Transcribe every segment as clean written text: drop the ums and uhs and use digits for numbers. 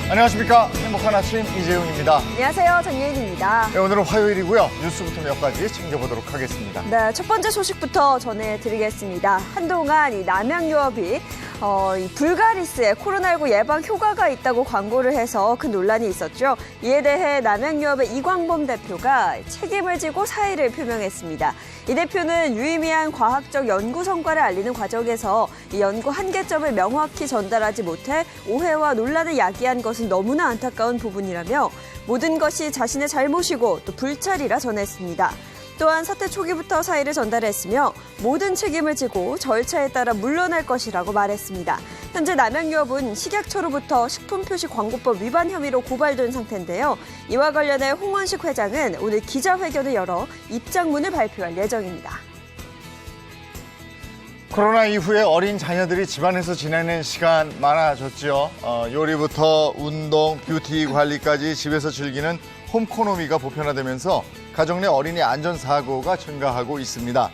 안녕하십니까. 행복한 아침 이재훈입니다. 안녕하세요. 전예인입니다. 네, 오늘은 화요일이고요. 뉴스부터 몇 가지 챙겨보도록 하겠습니다. 네, 첫 번째 소식부터 전해드리겠습니다. 한동안 이 남양유업이 이 불가리스에 코로나19 예방 효과가 있다고 광고를 해서 큰 논란이 있었죠. 이에 대해 남양유업의 이광범 대표가 책임을 지고 사의를 표명했습니다. 이 대표는 유의미한 과학적 연구 성과를 알리는 과정에서 이 연구 한계점을 명확히 전달하지 못해 오해와 논란을 야기한 것은 너무나 안타까운 부분이라며 모든 것이 자신의 잘못이고 또 불찰이라 전했습니다. 또한 사태 초기부터 사의를 전달했으며 모든 책임을 지고 절차에 따라 물러날 것이라고 말했습니다. 현재 남양유업은 식약처로부터 식품표시광고법 위반 혐의로 고발된 상태인데요. 이와 관련해 홍원식 회장은 오늘 기자회견을 열어 입장문을 발표할 예정입니다. 코로나 이후에 어린 자녀들이 집안에서 지내는 시간 많아졌죠. 요리부터 운동, 뷰티 관리까지 집에서 즐기는 홈코노미가 보편화되면서 가정 내 어린이 안전사고가 증가하고 있습니다.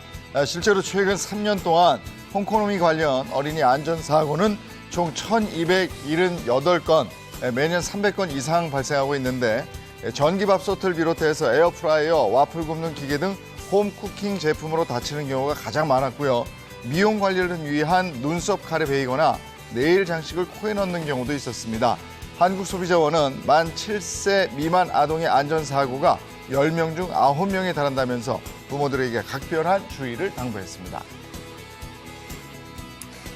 실제로 최근 3년 동안 홈코노미 관련 어린이 안전사고는 총 1,278건, 매년 300건 이상 발생하고 있는데 전기밥솥을 비롯해서 에어프라이어, 와플 굽는 기계 등 홈쿠킹 제품으로 다치는 경우가 가장 많았고요. 미용 관리를 위한 눈썹 칼에 베이거나 네일 장식을 코에 넣는 경우도 있었습니다. 한국소비자원은 만 7세 미만 아동의 안전사고가 10명 중 9명에 달한다면서 부모들에게 각별한 주의를 당부했습니다.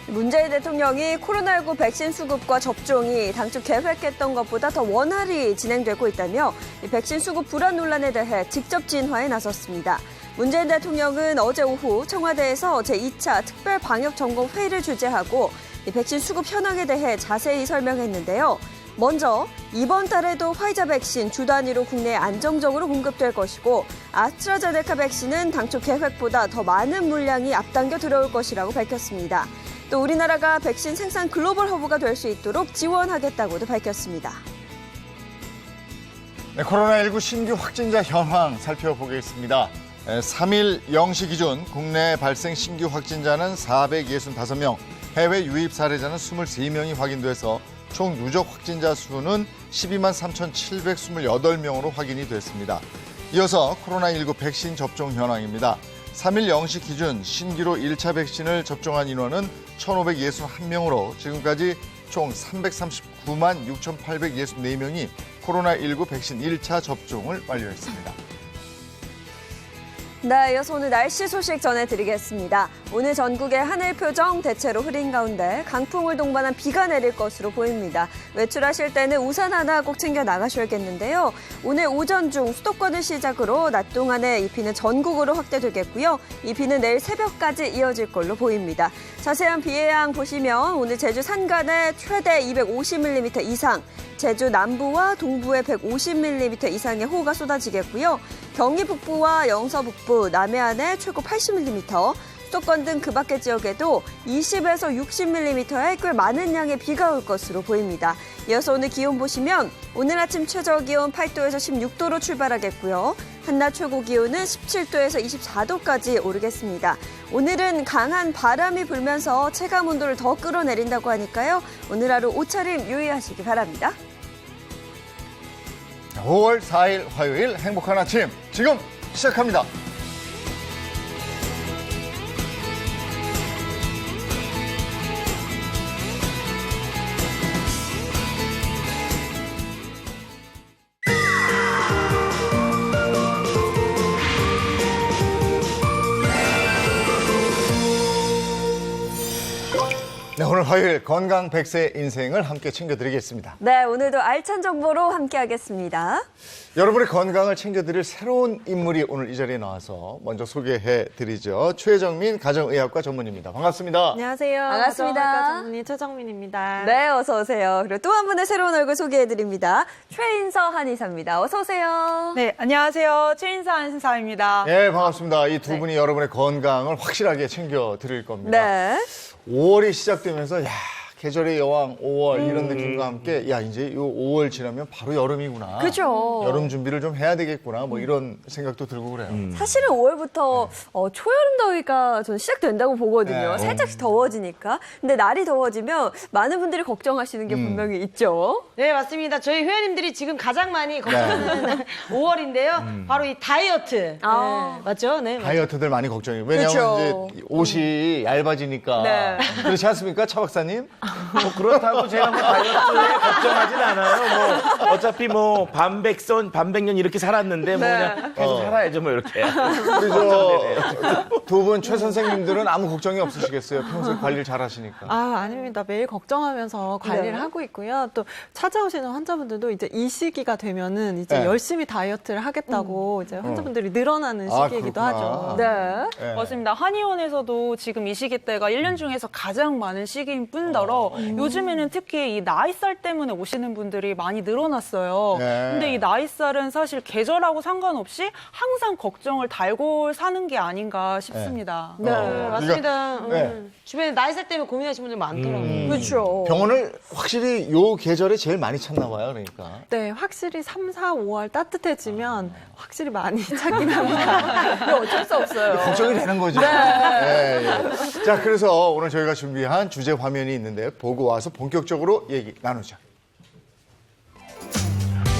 문재인 대통령이 코로나19 백신 수급과 접종이 당초 계획했던 것보다 더 원활히 진행되고 있다며 백신 수급 불안 논란에 대해 직접 진화에 나섰습니다. 문재인 대통령은 어제 오후 청와대에서 제2차 특별방역점검회의를 주재하고 백신 수급 현황에 대해 자세히 설명했는데요. 먼저 이번 달에도 화이자 백신 주 단위로 국내에 안정적으로 공급될 것이고 아스트라제네카 백신은 당초 계획보다 더 많은 물량이 앞당겨 들어올 것이라고 밝혔습니다. 또 우리나라가 백신 생산 글로벌 허브가 될 수 있도록 지원하겠다고도 밝혔습니다. 네, 코로나19 신규 확진자 현황 살펴보겠습니다. 3일 0시 기준 국내 발생 신규 확진자는 465명, 해외 유입 사례자는 23명이 확인돼서 총 누적 확진자 수는 12만 3,728명으로 확인이 됐습니다. 이어서 코로나19 백신 접종 현황입니다. 3일 0시 기준 신규로 1차 백신을 접종한 인원은 1,561명으로 지금까지 총 339만 6,864명이 코로나19 백신 1차 접종을 완료했습니다. 네, 이어서 오늘 날씨 소식 전해드리겠습니다. 오늘 전국의 하늘 표정 대체로 흐린 가운데 강풍을 동반한 비가 내릴 것으로 보입니다. 외출하실 때는 우산 하나 꼭 챙겨 나가셔야겠는데요. 오늘 오전 중 수도권을 시작으로 낮 동안에 이 비는 전국으로 확대되겠고요. 이 비는 내일 새벽까지 이어질 걸로 보입니다. 자세한 비 예상 보시면 오늘 제주 산간에 최대 250mm 이상, 제주 남부와 동부에 150mm 이상의 호우가 쏟아지겠고요. 경기 북부와 영서 북부, 남해안에 최고 80mm, 수도권 등 그 밖의 지역에도 20에서 60mm의 꽤 많은 양의 비가 올 것으로 보입니다. 이어서 오늘 기온 보시면 오늘 아침 최저 기온 8도에서 16도로 출발하겠고요. 한낮 최고 기온은 17도에서 24도까지 오르겠습니다. 오늘은 강한 바람이 불면서 체감 온도를 더 끌어내린다고 하니까요. 오늘 하루 옷차림 유의하시기 바랍니다. 5월 4일 화요일 행복한 아침 지금 시작합니다. 네, 오늘 화요일 건강 100세 인생을 함께 챙겨드리겠습니다. 네, 오늘도 알찬 정보로 함께하겠습니다. 여러분의 건강을 챙겨드릴 새로운 인물이 오늘 이 자리에 나와서 먼저 소개해드리죠. 최정민 가정의학과 전문의입니다. 반갑습니다. 안녕하세요. 반갑습니다. 가정의학과 전문의 최정민입니다. 네, 어서 오세요. 그리고 또 한 분의 새로운 얼굴 소개해드립니다. 최인서 한의사입니다. 어서 오세요. 네, 안녕하세요. 최인서 한의사입니다. 네, 반갑습니다. 이 두 분이 여러분의 건강을 확실하게 챙겨드릴 겁니다. 네. 5월이 시작되면서 계절의 여왕 5월 이런 느낌과 함께 야 이제 요 5월 지나면 바로 여름이구나. 그죠. 여름 준비를 좀 해야 되겠구나. 뭐 이런 생각도 들고 그래요. 사실은 5월부터 초여름 더위가 저는 시작된다고 보거든요. 네. 살짝씩 더워지니까. 근데 날이 더워지면 많은 분들이 걱정하시는 게 분명히 있죠. 네, 맞습니다. 저희 회원님들이 지금 가장 많이 걱정하는 5월인데요. 바로 이 다이어트. 아. 네, 맞죠? 네. 맞죠. 다이어트들 많이 걱정해요. 왜냐하면 그쵸. 이제 옷이 얇아지니까. 네. 그렇지 않습니까, 차 박사님? 뭐 그렇다고 제가 뭐 다이어트에 걱정하진 않아요. 뭐 어차피 뭐 반백선, 반백년 이렇게 살았는데 뭐 네. 그냥 계속 살아야죠 뭐 이렇게. 우리 두 분 최 선생님들은 아무 걱정이 없으시겠어요? 평소에 관리를 잘 하시니까. 아닙니다. 매일 걱정하면서 관리를 네. 하고 있고요. 또 찾아오시는 환자분들도 이제 이 시기가 되면은 이제 네. 열심히 다이어트를 하겠다고 이제 환자분들이 늘어나는 아, 시기이기도 그렇구나. 하죠. 네. 네. 맞습니다. 한의원에서도 지금 이 시기 때가 1년 중에서 가장 많은 시기인 뿐더러 요즘에는 특히 이 나이살 때문에 오시는 분들이 많이 늘어났어요. 네. 근데 이 나이살은 사실 계절하고 상관없이 항상 걱정을 달고 사는 게 아닌가 싶습니다. 네. 맞습니다. 네. 주변에 나이살 때문에 고민하시는 분들 많더라고요. 그렇죠. 병원을 확실히 요 계절에 제일 많이 찾나 봐요, 그러니까. 네, 확실히 3, 4, 5월 따뜻해지면 확실히 많이 찾긴 합니다. 이거 어쩔 수 없어요. 걱정이 되는 거죠. 네, 예. 자, 그래서 오늘 저희가 준비한 주제 화면이 있는데 보고 와서 본격적으로 얘기 나누죠.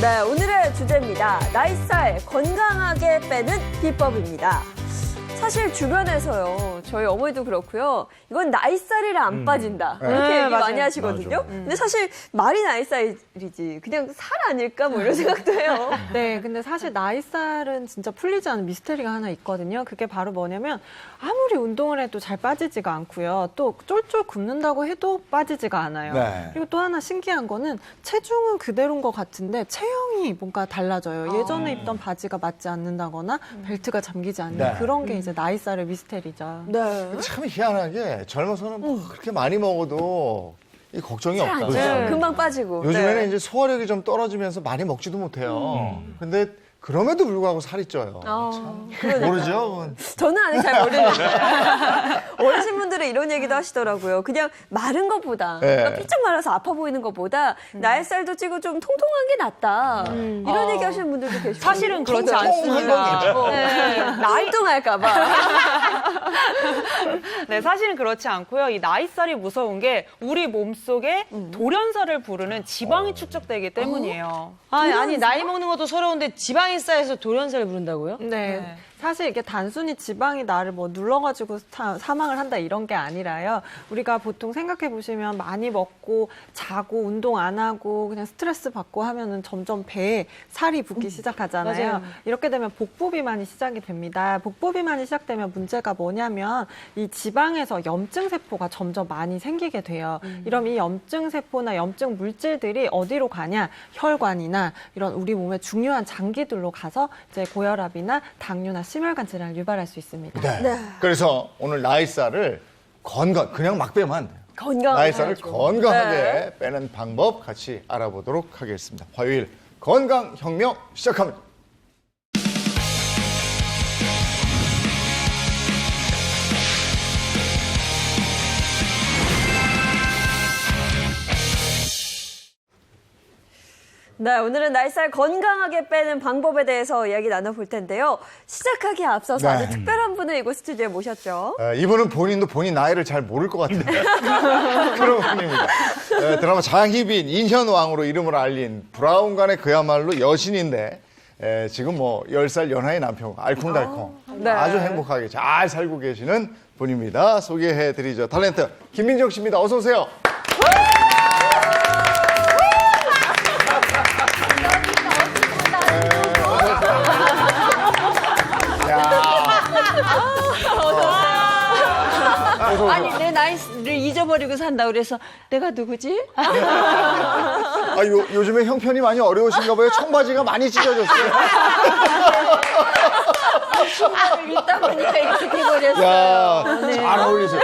네, 오늘의 주제입니다. 나이살 건강하게 빼는 비법입니다. 사실 주변에서요, 저희 어머니도 그렇고요, 이건 나이살이라 안 빠진다. 이렇게 네, 얘기 많이 맞아요. 하시거든요. 근데 사실 말이 나이살이지, 그냥 살 아닐까 뭐 이런 생각도 해요. 네, 근데 사실 나이살은 진짜 풀리지 않은 미스테리가 하나 있거든요. 그게 바로 뭐냐면 아무리 운동을 해도 잘 빠지지가 않고요. 또 쫄쫄 굽는다고 해도 빠지지가 않아요. 네. 그리고 또 하나 신기한 거는 체중은 그대로인 것 같은데 체형이 뭔가 달라져요. 예전에 입던 바지가 맞지 않는다거나 벨트가 잠기지 않는 네. 그런 게 이제 나이살의 미스테리죠. 네. 참 희한하게 젊어서는 뭐 그렇게 많이 먹어도 이 걱정이 없다. 그렇죠? 금방 빠지고. 요즘에는 네. 이제 소화력이 좀 떨어지면서 많이 먹지도 못해요. 근데 그럼에도 불구하고 살이 쪄요. 참. 모르죠? 그건. 저는 아직 잘 모르는데 어르신분들은 이런 얘기도 하시더라고요. 그냥 마른 것보다 네. 그러니까 삐쩍 말라서 아파 보이는 것보다 나이살도 찌고 좀 통통한 게 낫다. 이런 얘기 하시는 분들도 계시고 사실은 그렇지 통통한 않습니다. 건 네, 나이뚱할까 봐. 네, 사실은 그렇지 않고요. 이 나이살이 무서운 게 우리 몸속에 돌연사를 부르는 지방이 축적되기 때문이에요. 아니, 나이 먹는 것도 서러운데 지방이 쌓여서 돌연사를 부른다고요? 네. 사실 이게 단순히 지방이 나를 뭐 눌러가지고 사망을 한다 이런 게 아니라요. 우리가 보통 생각해 보시면 많이 먹고 자고 운동 안 하고 그냥 스트레스 받고 하면은 점점 배에 살이 붙기 시작하잖아요. 맞아요. 이렇게 되면 복부 비만이 시작이 됩니다. 복부 비만이 시작되면 문제가 뭐냐면 이 지방에서 염증 세포가 점점 많이 생기게 돼요. 이럼 이 염증 세포나 염증 물질들이 어디로 가냐? 혈관이나 이런 우리 몸의 중요한 장기들로 가서 이제 고혈압이나 당뇨나 심혈관 질환을 유발할 수 있습니다. 네. 그래서 오늘 나이살을 그냥 막 빼면 안 돼요. 건강하게 나이살을 해야죠. 건강하게 네. 빼는 방법 같이 알아보도록 하겠습니다. 화요일 건강혁명 시작합니다. 네, 오늘은 나이살 건강하게 빼는 방법에 대해서 이야기 나눠볼 텐데요. 시작하기에 앞서서 네. 아주 특별한 분을 이곳 스튜디오에 모셨죠. 이분은 본인도 본인 나이를 잘 모를 것 같은데 그런 분입니다. 드라마 장희빈, 인현왕으로 이름을 알린 브라운관의 그야말로 여신인데 지금 뭐 10살 연하의 남편과 알콩달콩 네. 아주 행복하게 잘 살고 계시는 분입니다. 소개해드리죠. 탤런트 김민정 씨입니다. 어서 오세요. 아니 내 나이를 잊어버리고 산다 그래서 내가 누구지? 요즘에 형편이 많이 어려우신가 봐요. 청바지가 많이 찢어졌어요. 신발을 읽다 보니까 이렇게 돼버렸어요. 야, 네. 잘 어울리세요.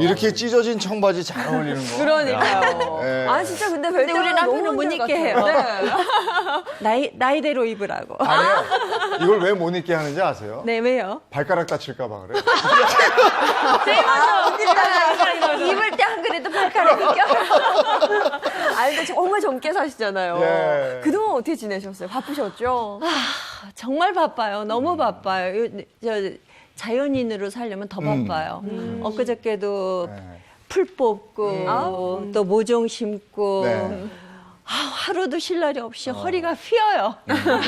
이렇게 찢어진 청바지 잘 어울리는 거. 그러니까요. 네. 아 진짜 근데 근데 별대가 우리 남편은 못 입게 해요. 네. 나이대로 입으라고. 아니요. 이걸 왜 못 입게 하는지 아세요? 네, 왜요? 발가락 다칠까 봐 그래. 입을 때 안 그래도 발가락이 껴요. 아 근데 정말 젊게 사시잖아요. 예. 그동안 어떻게 지내셨어요? 바쁘셨죠? 정말 바빠요. 너무 바빠요. 저 자연인으로 살려면 더 바빠요. 엊그저께도 네. 풀 뽑고 또 모종 심고 네. 하루도 쉴 날이 없이 허리가 휘어요.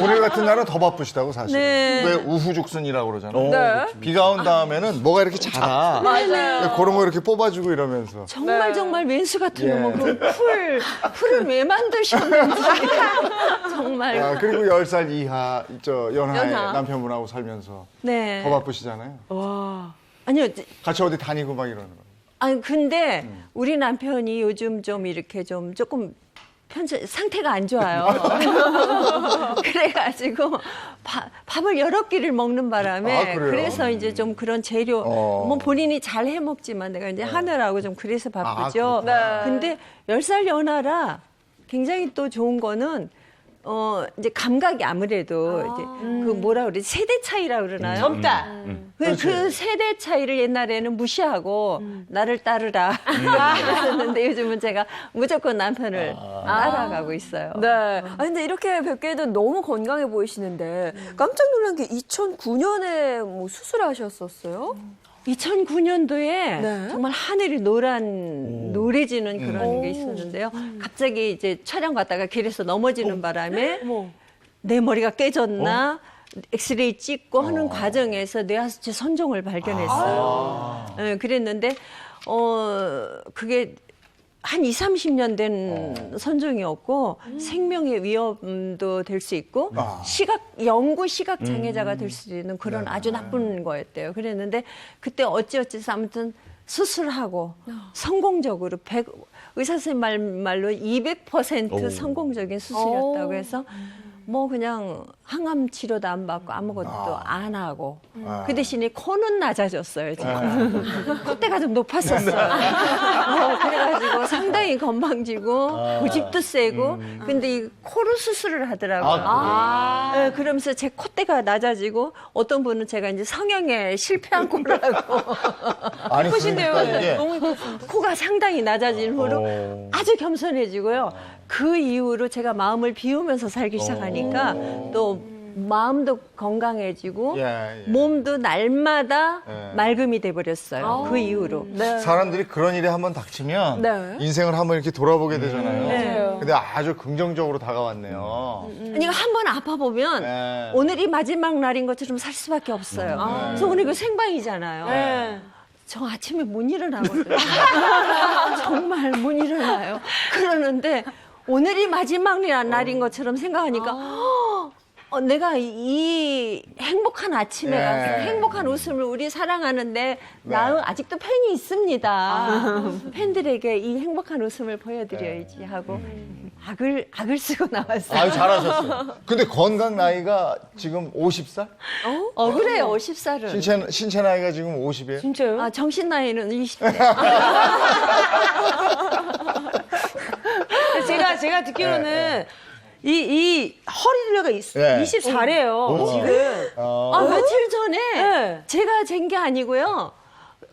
오늘 같은 날은 더 바쁘시다고 사실. 네. 왜 우후죽순이라고 그러잖아요. 네. 비가 온 다음에는 뭐가 이렇게 자라. 맞아요. 그런 거 이렇게 뽑아주고 이러면서. 정말 네. 정말 왼수 같은 예. 놈은 그 풀을 왜 만드셨는지 정말. 아, 그리고 10살 이하 연하의 연하. 남편분하고 살면서 네. 더 바쁘시잖아요. 아니요. 같이 어디 다니고 막 이러는 거예요. 아니 근데 우리 남편이 요즘 좀 이렇게 좀 조금 상태가 안 좋아요. 그래가지고 밥을 여러 끼를 먹는 바람에 아, 그래요? 그래서 이제 좀 그런 재료 뭐 본인이 잘 해먹지만 내가 이제 하느라고 좀 그래서 바쁘죠. 네. 근데 10살 연하라 굉장히 또 좋은 거는 이제 감각이 아무래도 이제 그 뭐라 그러지 세대 차이라 그러나요? 젊다. 그 세대 차이를 옛날에는 무시하고 나를 따르라 그랬었는데 요즘은 제가 무조건 남편을 따라가고 있어요. 네. 아 근데 이렇게 뵙기에도 너무 건강해 보이시는데 깜짝 놀란 게 2009년에 뭐 수술하셨었어요? 2009년도에 네. 정말 하늘이 노래지는 그런 게 있었는데요. 갑자기 이제 촬영 갔다가 길에서 넘어지는 바람에 내 머리가 깨졌나 엑스레이 찍고 하는 과정에서 뇌하수체 선종을 발견했어요. 네, 그랬는데 그게 한 20, 30년 된 선종이었고 생명의 위험도 될 수 있고 영구 시각 장애자가 될 수 있는 그런 아주 나쁜 거였대요. 그랬는데 그때 어찌어찌해서 아무튼 수술하고 성공적으로 의사 선생님 말로 200% 성공적인 수술이었다고 해서 뭐 그냥 항암 치료도 안 받고 아무것도 안 하고 그 대신에 코는 낮아졌어요. 지금. 콧대가 좀 높았었어요. 그래가지고 상당히 건방지고 고집도 세고 근데 이 코로 수술을 하더라고요. 네, 그러면서 제 콧대가 낮아지고 어떤 분은 제가 이제 성형에 실패한 코라고 아니, 예쁘신데요. 그러니까 이게 너무 예쁘신데. 코가 상당히 낮아진 후로 아주 겸손해지고요. 그 이후로 제가 마음을 비우면서 살기 시작하니까 또 마음도 건강해지고 예. 몸도 날마다 예. 맑음이 돼버렸어요. 그 이후로. 사람들이 그런 일에 한번 닥치면 네. 인생을 한번 이렇게 돌아보게 되잖아요. 네. 근데 아주 긍정적으로 다가왔네요. 그러니까 한 번 아파보면 네. 오늘이 마지막 날인 것처럼 살 수밖에 없어요. 그래서 오늘 이거 생방이잖아요. 저 아침에 못 일어나거든요. 정말 못 일어나요. 그러는데 오늘이 마지막 날인 것처럼 생각하니까 내가 이 행복한 아침에 예. 가서 행복한 웃음을 우리 사랑하는데 나 아직도 팬이 있습니다. 팬들에게 이 행복한 웃음을 보여드려야지 하고 악을 쓰고 나왔어요. 아유, 잘하셨어요. 근데 건강 나이가 지금 50살? 그래요. 50살은. 신체 나이가 지금 50이에요? 진짜요? 정신 나이는 20대. 제가 듣기로는 이 허리둘레가 네. 24래요. 지금. 며칠 전에 네. 제가 잰 게 아니고요.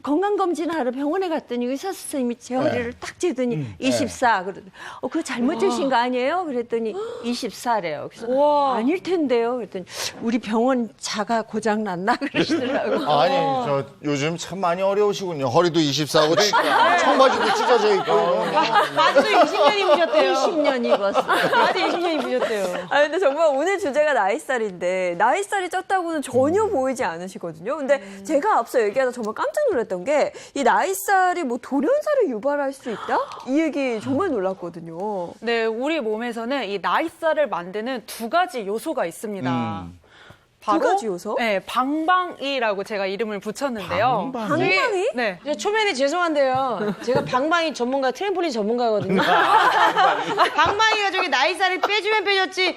건강검진하러 병원에 갔더니 의사 선생님이 제 허리를 딱 재더니 24. 그러더니 그거 잘못 재신 거 아니에요? 그랬더니 24래요. 그래서 아닐 텐데요. 그랬더니 우리 병원 자가 고장 났나 그러시더라고요. 아니, 저 요즘 참 많이 어려우시군요. 허리도 24고 청바지도 찢어져 있고. 바지도 20년 입으셨대요. 20년 입었어요. 바지 20년 입으셨대요. 아 근데 정말 오늘 주제가 나이살인데 나이살이 쪘다고는 전혀 보이지 않으시거든요. 근데 제가 앞서 얘기하다 정말 깜짝 놀랐던 게 이 나이살이 뭐 돌연사를 유발할 수 있다? 이 얘기 정말 놀랐거든요. 네, 우리 몸에서는 이 나이살을 만드는 두 가지 요소가 있습니다. 바로 두 가지 요소? 네, 방방이라고 제가 이름을 붙였는데요. 방방이? 네. 초면에 죄송한데요. 제가 방방이 전문가, 트램폴린 전문가거든요. 방방이가 저기 나이살을 빼주면 빼줬지 찌게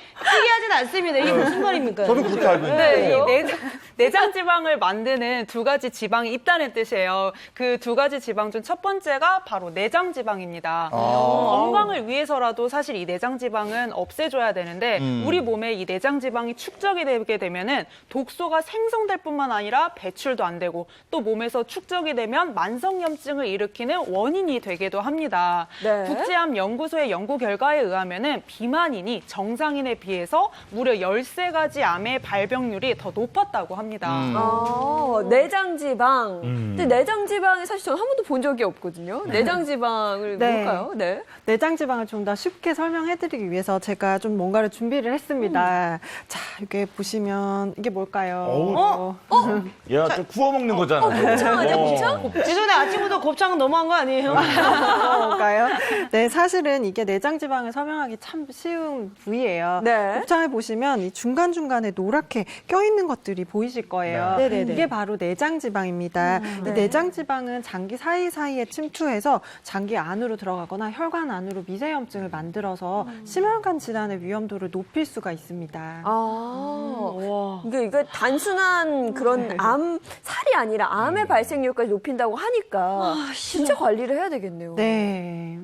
하진 않습니다. 이게 무슨 말입니까? 저도 그렇게 알고 있는데. 네, 이 내장 지방을 만드는 두 가지 지방이 있다는 뜻이에요. 그 두 가지 지방 중 첫 번째가 바로 내장 지방입니다. 건강을 위해서라도 사실 이 내장 지방은 없애줘야 되는데 우리 몸에 이 내장 지방이 축적이 되게 되면은 독소가 생성될 뿐만 아니라 배출도 안 되고 또 몸에서 축적이 되면 만성염증을 일으키는 원인이 되기도 합니다. 네. 국제암 연구소의 연구 결과에 의하면은 비만인이 정상인에 비해서 무려 13가지 암의 발병률이 더 높았다고 합니다. 내장지방. 근데 내장지방이 사실 저는 한 번도 본 적이 없거든요. 내장지방을 네. 뭘까요? 네. 내장지방을 좀 더 쉽게 설명해드리기 위해서 제가 좀 뭔가를 준비를 했습니다. 자, 이게 보시면 이게 뭘까요? 야, 저 구워 먹는 거잖아. 곱창 아니야, 곱창? 죄송한데 아침부터 곱창은 너무한 거 아니에요? 뭘까요? 네, 사실은 이게 내장지방을 설명하기 참 쉬운 부위예요. 네. 곱창을 보시면 이 중간중간에 노랗게 껴있는 것들이 보이실 거예요. 네. 네네네. 이게 바로 내장지방입니다. 근데 내장지방은 장기 사이사이에 침투해서 장기 안으로 들어가거나 혈관 안으로 미세염증을 만들어서 심혈관 질환의 위험도를 높일 수가 있습니다. 이게 단순한 그런 살이 아니라 암의 발생률까지 높인다고 하니까 진짜 관리를 해야 되겠네요. 네.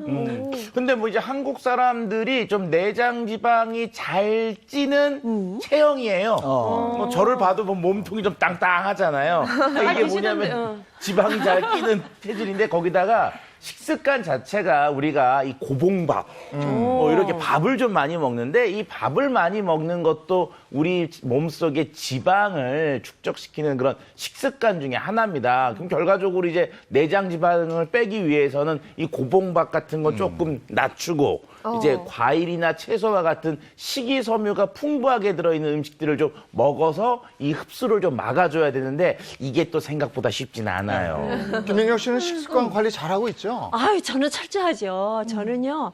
근데 뭐 이제 한국 사람들이 좀 내장 지방이 잘 찌는 체형이에요. 뭐 저를 봐도 뭐 몸통이 좀 땅땅하잖아요. 이게 뭐냐면 지방이 잘 끼는 체질인데 거기다가 식습관 자체가 우리가 이 고봉밥, 뭐 이렇게 밥을 좀 많이 먹는데 이 밥을 많이 먹는 것도 우리 몸속에 지방을 축적시키는 그런 식습관 중에 하나입니다. 그럼 결과적으로 이제 내장 지방을 빼기 위해서는 이 고봉밥 같은 거 조금 낮추고 이제 과일이나 채소와 같은 식이섬유가 풍부하게 들어있는 음식들을 좀 먹어서 이 흡수를 좀 막아줘야 되는데 이게 또 생각보다 쉽지는 않아요. 김연경 씨는 식습관 관리 잘하고 있죠? 아유, 저는 철저하죠. 저는요.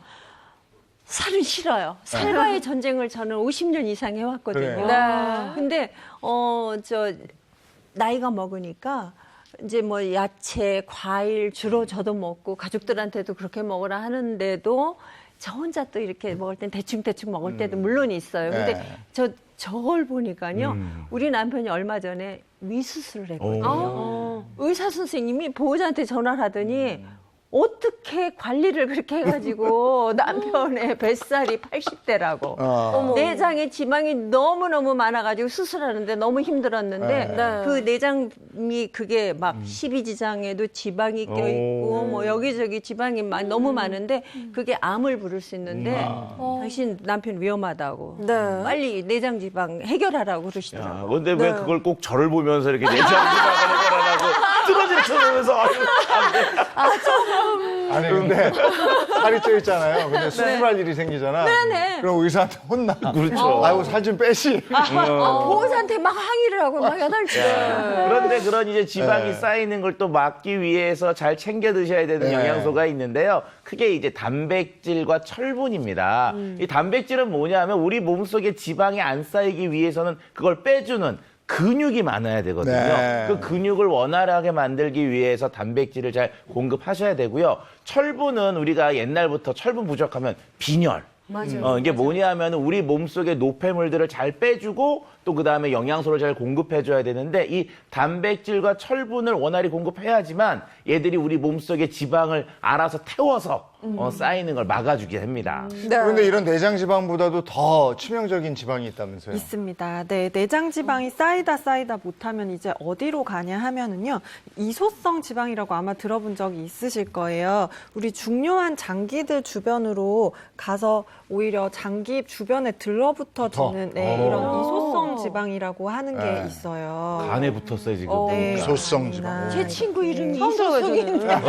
살은 싫어요. 살과의 전쟁을 저는 50년 이상 해왔거든요. 그래요? 네. 근데 나이가 먹으니까 이제 뭐 야채, 과일 주로 저도 먹고 가족들한테도 그렇게 먹으라 하는데도 저 혼자 또 이렇게 먹을 땐 대충 먹을 때도 물론 있어요. 근데 네. 저걸 보니까요. 우리 남편이 얼마 전에 위수술을 했거든요. 의사 선생님이 보호자한테 전화를 하더니 어떻게 관리를 그렇게 해가지고 남편의 뱃살이 80대라고. 내장에 지방이 너무너무 많아가지고 수술하는데 너무 힘들었는데 그 내장이 그게 막 12지장에도 지방이 껴있고 뭐 여기저기 지방이 너무 많은데 그게 암을 부를 수 있는데 당신 남편 위험하다고. 네. 빨리 내장 지방 해결하라고 그러시더라고요. 야, 근데 왜 그걸 꼭 저를 보면서 이렇게 내장 지방을 해결하라고 뚫어지를 쳐보면서 아니 근데 살이 쪄 있잖아요. 근데 수술할 일이 생기잖아. 네네. 그럼 의사한테 혼나. 그렇죠. 아이고 살 좀 빼시. 보호자한테 막 항의를 하고 막 야단치고. 그런데 그런 이제 지방이 쌓이는 걸 또 막기 위해서 잘 챙겨 드셔야 되는 영양소가 있는데요. 크게 이제 단백질과 철분입니다. 이 단백질은 뭐냐면 우리 몸속에 지방이 안 쌓이기 위해서는 그걸 빼주는 근육이 많아야 되거든요. 네. 그 근육을 원활하게 만들기 위해서 단백질을 잘 공급하셔야 되고요. 철분은 우리가 옛날부터 철분 부족하면 빈혈. 맞아요. 이게 뭐냐면 우리 몸속의 노폐물들을 잘 빼주고 또 그다음에 영양소를 잘 공급해줘야 되는데 이 단백질과 철분을 원활히 공급해야지만 얘들이 우리 몸속의 지방을 알아서 태워서 쌓이는 걸 막아주게 됩니다. 그런데 이런 내장 지방보다도 더 치명적인 지방이 있다면서요? 있습니다. 네, 내장 지방이 쌓이다 못하면 이제 어디로 가냐 하면은요, 이소성 지방이라고 아마 들어본 적이 있으실 거예요. 우리 중요한 장기들 주변으로 가서 오히려 장기 주변에 들러붙어지는 이런 이소성 지방이라고 하는 게 있어요. 간에 붙었어요 지금. 네, 이소성 맞습니다. 지방. 제 친구 이름이 처음 이소성인데.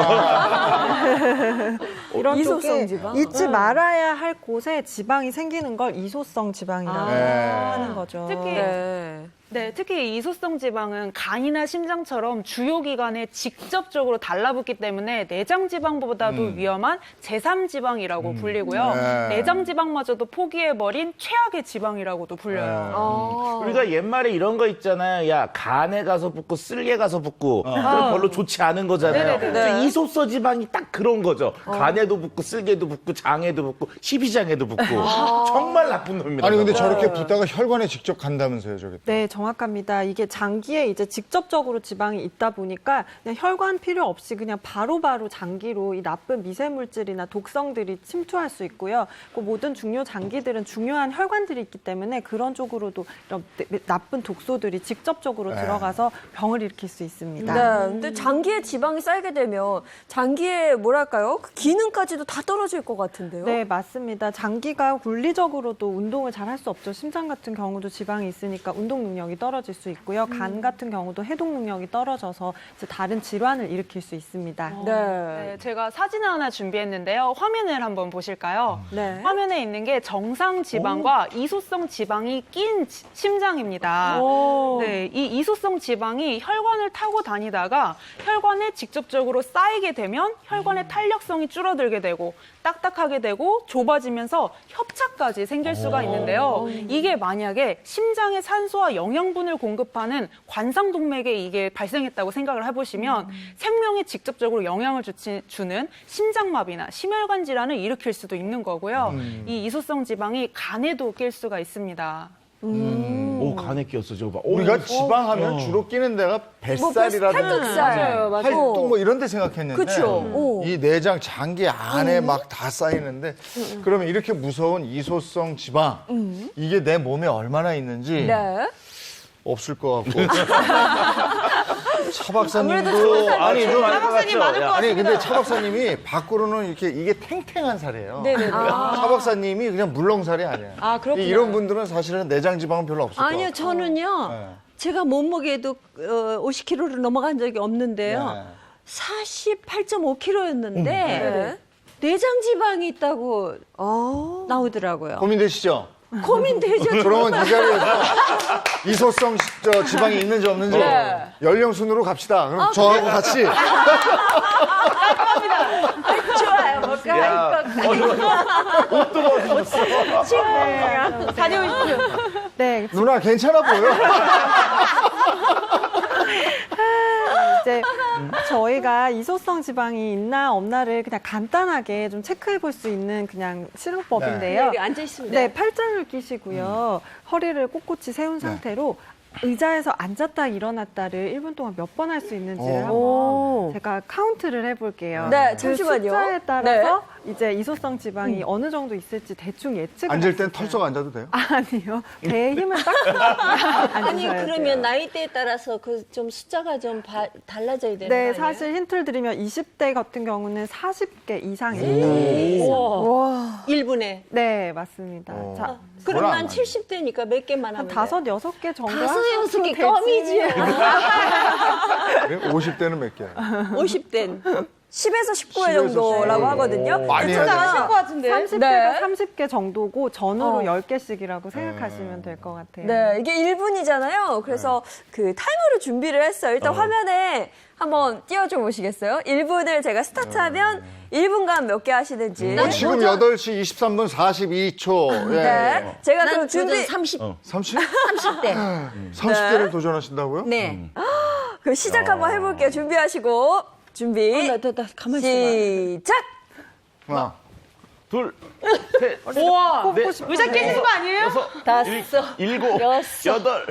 이런 이소성 쪽에 지방? 잊지 말아야 할 곳에 지방이 생기는 걸 이소성 지방이라고 하는 거죠. 특히 네. 네, 특히 이 이소성 지방은 간이나 심장처럼 주요 기관에 직접적으로 달라붙기 때문에 내장 지방보다도 위험한 제3지방이라고 불리고요. 네. 내장 지방마저도 포기해버린 최악의 지방이라고도 불려요. 우리가 옛말에 이런 거 있잖아요. 야, 간에 가서 붙고 쓸개 가서 붙고 그럼 별로 좋지 않은 거잖아요. 네네네. 이소서 지방이 딱 그런 거죠. 간에도 붙고 쓸개도 붙고 장에도 붙고 십이장에도 붙고 정말 나쁜 놈입니다. 아니 근데 저거. 저렇게 붙다가 혈관에 직접 간다면서요, 저게? 네, 정확합니다. 이게 장기에 이제 직접적으로 지방이 있다 보니까 그냥 혈관 필요 없이 그냥 바로바로 장기로 이 나쁜 미세물질이나 독성들이 침투할 수 있고요. 그 모든 중요 장기들은 중요한 혈관들이 있기 때문에 그런 쪽으로도 이런 나쁜 독소들이 직접적으로 들어가서 병을 일으킬 수 있습니다. 네, 근데 장기에 지방이 쌓이게 되면 장기의 뭐랄까요? 그 기능까지도 다 떨어질 것 같은데요. 네, 맞습니다. 장기가 물리적으로도 운동을 잘 할 수 없죠. 심장 같은 경우도 지방이 있으니까 운동 능력이 떨어질 수 있고요. 간 같은 경우도 해독 능력이 떨어져서 이제 다른 질환을 일으킬 수 있습니다. 네, 제가 사진을 하나 준비했는데요. 화면을 한번 보실까요? 네. 화면에 있는 게 정상 지방과 이소성 지방이 낀 심장입니다. 네, 이 이소성 지방이 혈관을 타고 다니다가 혈관에 직접적으로 쌓이게 되면 혈관의 탄력성이 줄어들게 되고 딱딱하게 되고 좁아지면서 협착까지 생길 수가 있는데요. 이게 만약에 심장에 산소와 영양분을 공급하는 관상동맥에 이게 발생했다고 생각을 해보시면 생명에 직접적으로 영향을 주는 심장마비나 심혈관 질환을 일으킬 수도 있는 거고요. 이 이소성 지방이 간에도 낄 수가 있습니다. 오, 간에 끼었어, 저거 봐. 오, 우리가 지방하면 주로 끼는 데가 뱃살이라든지 팔뚝살. 맞아요, 맞아요. 팔뚝 뭐 이런 데 생각했는데 그쵸. 이 내장 장기 안에 막 다 쌓이는데 그러면 이렇게 무서운 이소성 지방 이게 내 몸에 얼마나 있는지 네. 없을 것 같고 차 박사님도 아니 좀 차 박사님 많을 것 아니 근데 차 박사님이 밖으로는 이렇게 이게 탱탱한 살이에요. 네네네. 차 박사님이 그냥 물렁살이 아니에요. 아, 그렇구나. 이런 분들은 사실은 내장 지방은 별로 없을 것 같아요. 아니요, 저는요. 네. 제가 몸무게도 50kg를 넘어간 적이 없는데요. 네. 48.5kg였는데 네. 내장 지방이 있다고 나오더라고요. 고민되시죠? 고민되죠. 그러면 이 자리에서 이소성 지방이 있는지 없는지 연령 순으로 갑시다. 그럼 저하고 같이 좋아요. 뭘까? 옷도 벗으셨어. 다녀오십시오. 네, 누나 괜찮아 보여. 이제 저희가 이소성 지방이 있나 없나를 그냥 간단하게 좀 체크해 볼 수 있는 그냥 실험법인데요. 여기 앉아 있습니다. 네, 팔짱을 끼시고요. 허리를 꼿꼿이 세운 상태로 의자에서 앉았다 일어났다를 1분 동안 몇 번 할 수 있는지를 한번 제가 카운트를 해볼게요. 네, 그 잠시만요. 숫자에 따라서 이제 이소성 지방이 어느 정도 있을지 대충 예측을 앉을 할수 땐 있어요. 털썩 앉아도 돼요? 아니요. 배에 힘을 딱 아니 앉으셔야 그러면 돼요. 나이대에 따라서 그 좀 숫자가 좀 달라져야 되는 네, 거 아니에요? 사실 힌트를 드리면 20대 같은 경우는 40개 이상입니다. 와. 1분에. 네, 맞습니다. 자, 그럼 그건 난 안 70대니까 몇 개만 한 하면 돼요? 5-6개 정도 5-6개 하셔도 껌이지. 되지. 50대는 몇 개야? 50대는 10에서 19회 10에서 정도라고 19. 하거든요. 많이 제가 해야 하실 것 같은데. 30개가 네. 30개 정도고 전후로 10개씩이라고 생각하시면 될 것 같아요. 네, 이게 1분이잖아요. 그래서 그 타이머를 준비를 했어요. 일단 화면에 한번 띄워줘 보시겠어요? 1분을 제가 스타트하면 1분간 몇 개 하시는지. 지금 8시 23분 42초. 예. 네. 제가 그럼 난 준비, 30. 30? 30대. 30대를 도전하신다고요? 네. 그럼 시작 한번 해볼게요. 준비하시고. 준비. 나 가만히 있어봐. 시작! 하나. 둘, 셋, 우와. 넷, 의자 깨지는 거 아니에요? 다섯. 일곱, 여덟,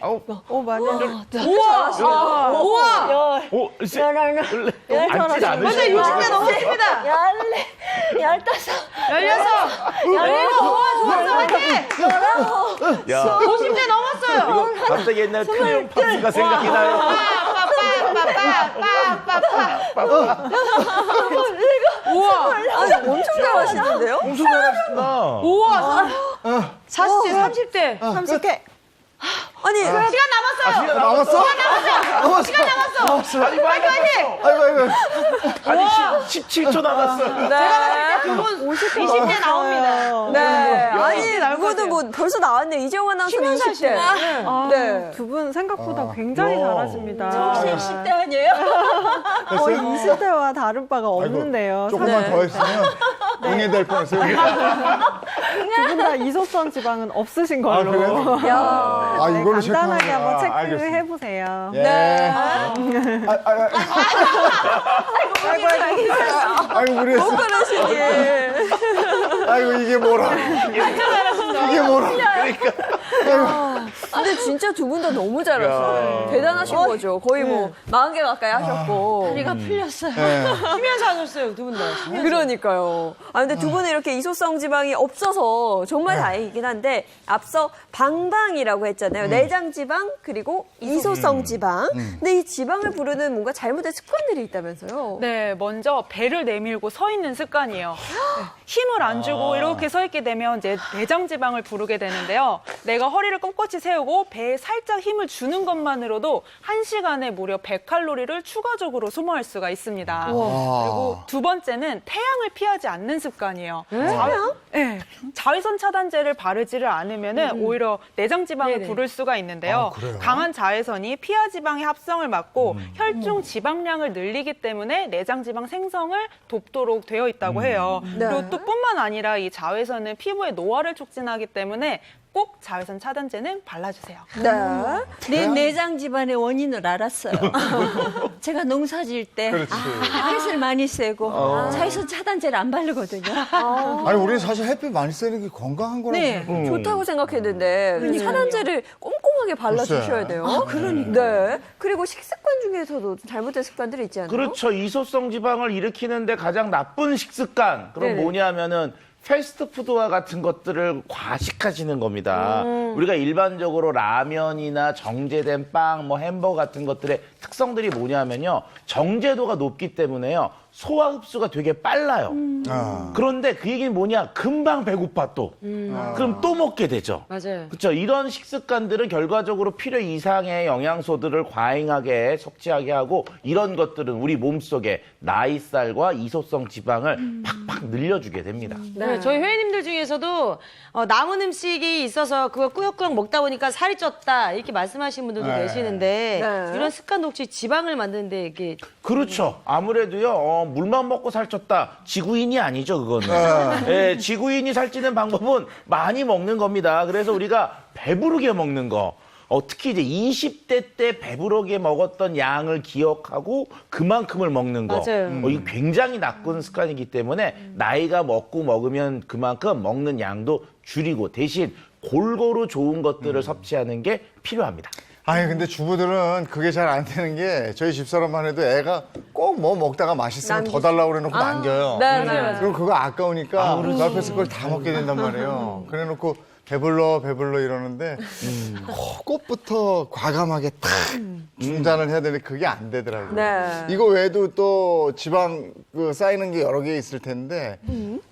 아홉, 오, 많이 우와. 우와. 오, 셋, 열하나. 앉지 않으시고. 맞아, 60대 넘었습니다. 열네. 15. 16. 17. 우와, 좋았어. 화이팅. 야, 50대 넘었어요. 이거 갑자기 옛날 클레오파트가 생각이 나요. 우와. 아니, 엄청 잘하시는데요? 엄청 잘하신다. 우와. 40대, 30대. 30개. 아니, 시간 남았어요. 남았어? 시간 남았어. 아니, 많이 남았어. 아이고. 아니, 17초 남았어요. 네. 두분 20대 나옵니다. 네. 아니, 누구도 뭐 벌써 나왔네. 이재용 아나운서는 20대. 네. 두 분 생각보다 굉장히 잘하십니다. 혹시 10대 아니에요? 거의 20대와 다른 바가 없는데요. 조금만 더 했으면 응애될 뻔했어요. 두 분 다 이소성 지방은 없으신 걸로. 그래요? 야. 아, 이걸로 간단하게 체크하는구나. 한번 체크를 알겠습니다. 해보세요. 네. 아이고, 무리했어. 너무 그러시니. 아이고, 이게 뭐라. 이게 뭐라. 근데 진짜 두 분 다 너무 잘하셨어요. 대단하신 거죠. 거의 뭐 40개 가까이 하셨고. 우리가 풀렸어요. 쉬면서 하셨어요, 두 분 다. 그러니까요. 아, 근데 두 분은 이렇게 이소성 지방이 없어서 정말 다행이긴 한데, 앞서 방방이라고 했잖아요. 내장 지방, 그리고 이소성 지방. 근데 이 지방을 부르는 뭔가 잘못된 습관들이 있다면서요? 네, 먼저 배를 내밀고 서 있는 습관이에요. 네, 힘을 안 주고 이렇게 서 있게 되면 이제 내장 지방을 부르게 되는데요. 내가 허리를 꼿꼿이 세우고 배에 살짝 힘을 주는 것만으로도 1시간에 무려 100칼로리를 추가적으로 소모할 수가 있습니다. 그리고 두 번째는 태양을 피하지 않는 습관이에요. 네, 자외선 차단제를 바르지를 않으면은 오히려 내장 지방을 부를 수가 있는데요. 강한 자외선이 피하 지방의 합성을 막고 혈중 지방량을 늘리기 때문에 내장 지방 생성을 돕도록 되어 있다고 해요. 그리고 또 뿐만 아니라 이 자외선은 피부의 노화를 촉진하기 때문에 꼭 자외선 차단제는 발라주세요. 네. 내 내장 질환의 원인을 알았어요. 제가 농사 지을 때 햇을 많이 쐬고 자외선 차단제를 안 바르거든요. 아니, 우리는 사실 햇빛 많이 쐬는 게 건강한 거라고. 네. 좋다고 생각했는데 차단제를 꼼꼼하게 발라주셔야 돼요. 그러니까. 네. 그리고 식습관 중에서도 잘못된 습관들이 있지 않나요? 그렇죠. 이소성 지방을 일으키는데 가장 나쁜 식습관. 그럼 네네. 뭐냐면은 패스트푸드와 같은 것들을 과식하시는 겁니다. 우리가 일반적으로 라면이나 정제된 빵, 뭐 햄버거 같은 것들의 특성들이 뭐냐면요. 정제도가 높기 때문에요. 소화 흡수가 되게 빨라요. 그런데 그 얘기는 뭐냐? 금방 배고파 또. 그럼 또 먹게 되죠. 맞아요. 그렇죠. 이런 식습관들은 결과적으로 필요 이상의 영양소들을 과잉하게 섭취하게 하고 이런 것들은 우리 몸속에 나이살과 이소성 지방을 팍팍 늘려주게 됩니다. 네, 저희 회원님들 중에서도 남은 음식이 있어서 그걸 꾸역꾸역 먹다 보니까 살이 쪘다 이렇게 말씀하시는 분들도 계시는데 네. 이런 습관도 혹시 지방을 만드는데 이게 그렇죠. 아무래도요, 물만 먹고 살쪘다. 지구인이 아니죠, 그거는. 예, 지구인이 살찌는 방법은 많이 먹는 겁니다. 그래서 우리가 배부르게 먹는 거. 특히 이제 20대 때 배부르게 먹었던 양을 기억하고 그만큼을 먹는 거. 맞아요. 이게 굉장히 나쁜 습관이기 때문에 나이가 먹으면 그만큼 먹는 양도 줄이고 대신 골고루 좋은 것들을 섭취하는 게 필요합니다. 아니, 근데 주부들은 그게 잘 안 되는 게 저희 집사람만 해도 애가 꼭 뭐 먹다가 맛있으면 더 달라고 그래놓고 남겨요. 네. 그럼 그거 아까우니까 그 앞에서 그걸 다 먹게 된단 말이에요. 그래놓고 배불러 이러는데 꽃부터 과감하게 탁 중단을 해야 되는데 그게 안 되더라고요. 네. 이거 외에도 또 지방 쌓이는 게 여러 개 있을 텐데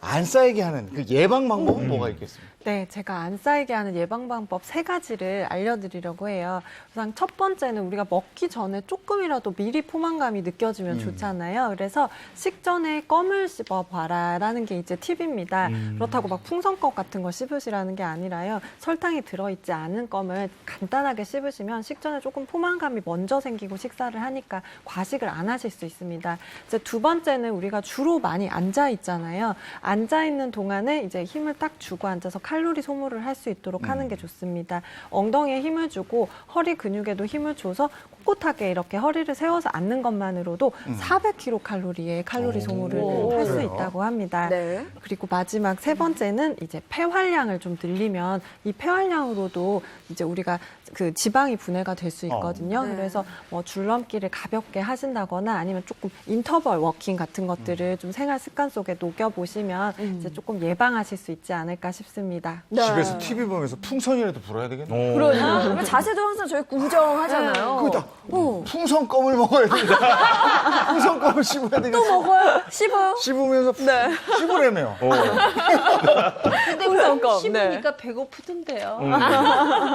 안 쌓이게 하는 그 예방 방법은 뭐가 있겠습니까? 네, 제가 안 쌓이게 하는 예방 방법 3가지를 알려드리려고 해요. 우선 첫 번째는 우리가 먹기 전에 조금이라도 미리 포만감이 느껴지면 좋잖아요. 그래서 식전에 껌을 씹어봐라라는 게 이제 팁입니다. 그렇다고 막 풍선껌 같은 거 씹으시라는 게 아니라요. 설탕이 들어있지 않은 껌을 간단하게 씹으시면 식전에 조금 포만감이 먼저 생기고 식사를 하니까 과식을 안 하실 수 있습니다. 이제 두 번째는 우리가 주로 많이 앉아 있잖아요. 앉아 있는 동안에 이제 힘을 딱 주고 앉아서 칼로리 소모를 할 수 있도록 하는 게 좋습니다. 엉덩이에 힘을 주고 허리 근육에도 힘을 줘서 꼿꼿하게 이렇게 허리를 세워서 앉는 것만으로도 400kcal의 칼로리 소모를 할 수 있다고 합니다. 네. 그리고 마지막 3번째는 이제 폐활량을 좀 늘리면 이 폐활량으로도 이제 우리가 그 지방이 분해가 될 수 있거든요. 그래서 뭐 줄넘기를 가볍게 하신다거나 아니면 조금 인터벌 워킹 같은 것들을 좀 생활 습관 속에 녹여보시면 이제 조금 예방하실 수 있지 않을까 싶습니다. 네. 집에서 TV 보면서 풍선이라도 불어야 되겠네. 그러니까 자세도 항상 저희 구정하잖아요. 그다 풍선껌을 먹어야 된다. 풍선껌을 씹어야 되겠어. 또 먹어요? 씹어요? 씹으면서 씹으려며요. 근데 풍선껌, 씹으니까 배고프던데요.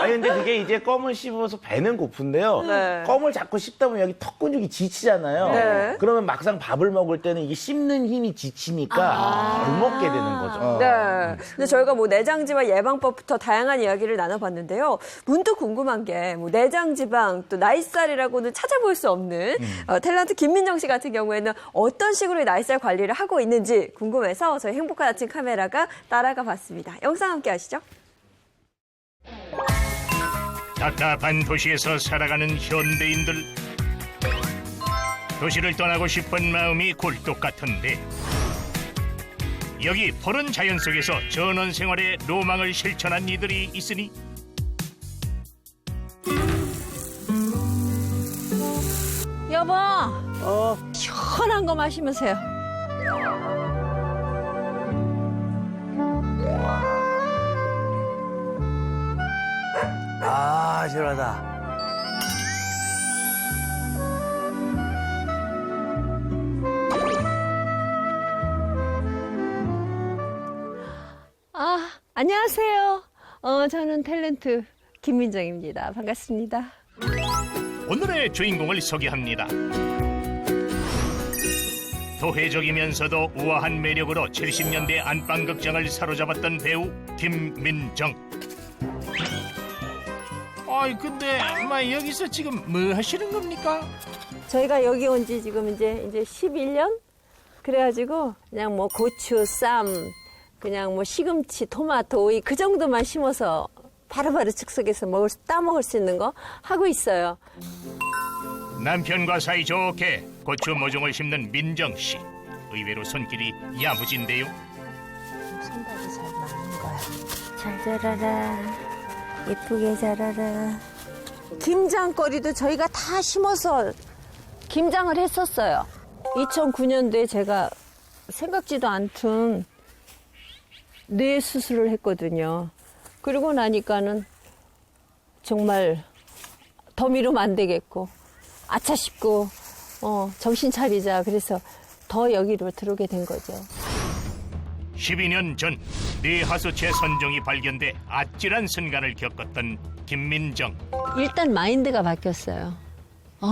아니 근데 그게 이제 껌을 씹어서 배는 고픈데요. 네. 껌을 자꾸 씹다 보면 여기 턱 근육이 지치잖아요. 네. 그러면 막상 밥을 먹을 때는 이게 씹는 힘이 지치니까 덜 먹게 되는 거죠. 네. 근데 저희가 뭐 내장지방 예방법부터 다양한 이야기를 나눠봤는데요. 문득 궁금한 게 뭐 내장지방 또 나이살이라고는 찾아볼 수 없는 탤런트 김민정 씨 같은 경우에는 어떤 식으로 이 나이살 관리를 하고 있는지 궁금해서 저희 행복한 아침 카메라가 따라가 봤습니다. 영상 함께 하시죠. 답답한 도시에서 살아가는 현대인들. 도시를 떠나고 싶은 마음이 굴뚝 같은데 여기 푸른 자연 속에서 전원 생활의 로망을 실천한 이들이 있으니 여보, 시원한 거 마시면서요. 아, 시원하다. 아, 안녕하세요. 저는 탤런트 김민정입니다. 반갑습니다. 오늘의 주인공을 소개합니다. 도회적이면서도 우아한 매력으로 70년대 안방극장을 사로잡았던 배우 김민정. 아이 근데 여기서 지금 뭐 하시는 겁니까? 저희가 여기 온 지 지금 이제 11년? 그래가지고 그냥 뭐 고추, 쌈, 그냥 뭐 시금치, 토마토, 오이 그 정도만 심어서 바로바로 즉석에서 따먹을 수 있는 거 하고 있어요. 남편과 사이좋게 고추 모종을 심는 민정 씨. 의외로 손길이 야무진데요. 손발이 잘 맞는 거야. 잘 자라라. 예쁘게 자라라. 김장거리도 저희가 다 심어서 김장을 했었어요. 2009년도에 제가 생각지도 않던 뇌 수술을 했거든요. 그러고 나니까는 정말 더 미루면 안 되겠고 아차 싶고 정신 차리자. 그래서 더 여기로 들어오게 된 거죠. 12년 전 뇌하수체 선종이 발견돼 아찔한 순간을 겪었던 김민정. 일단 마인드가 바뀌었어요.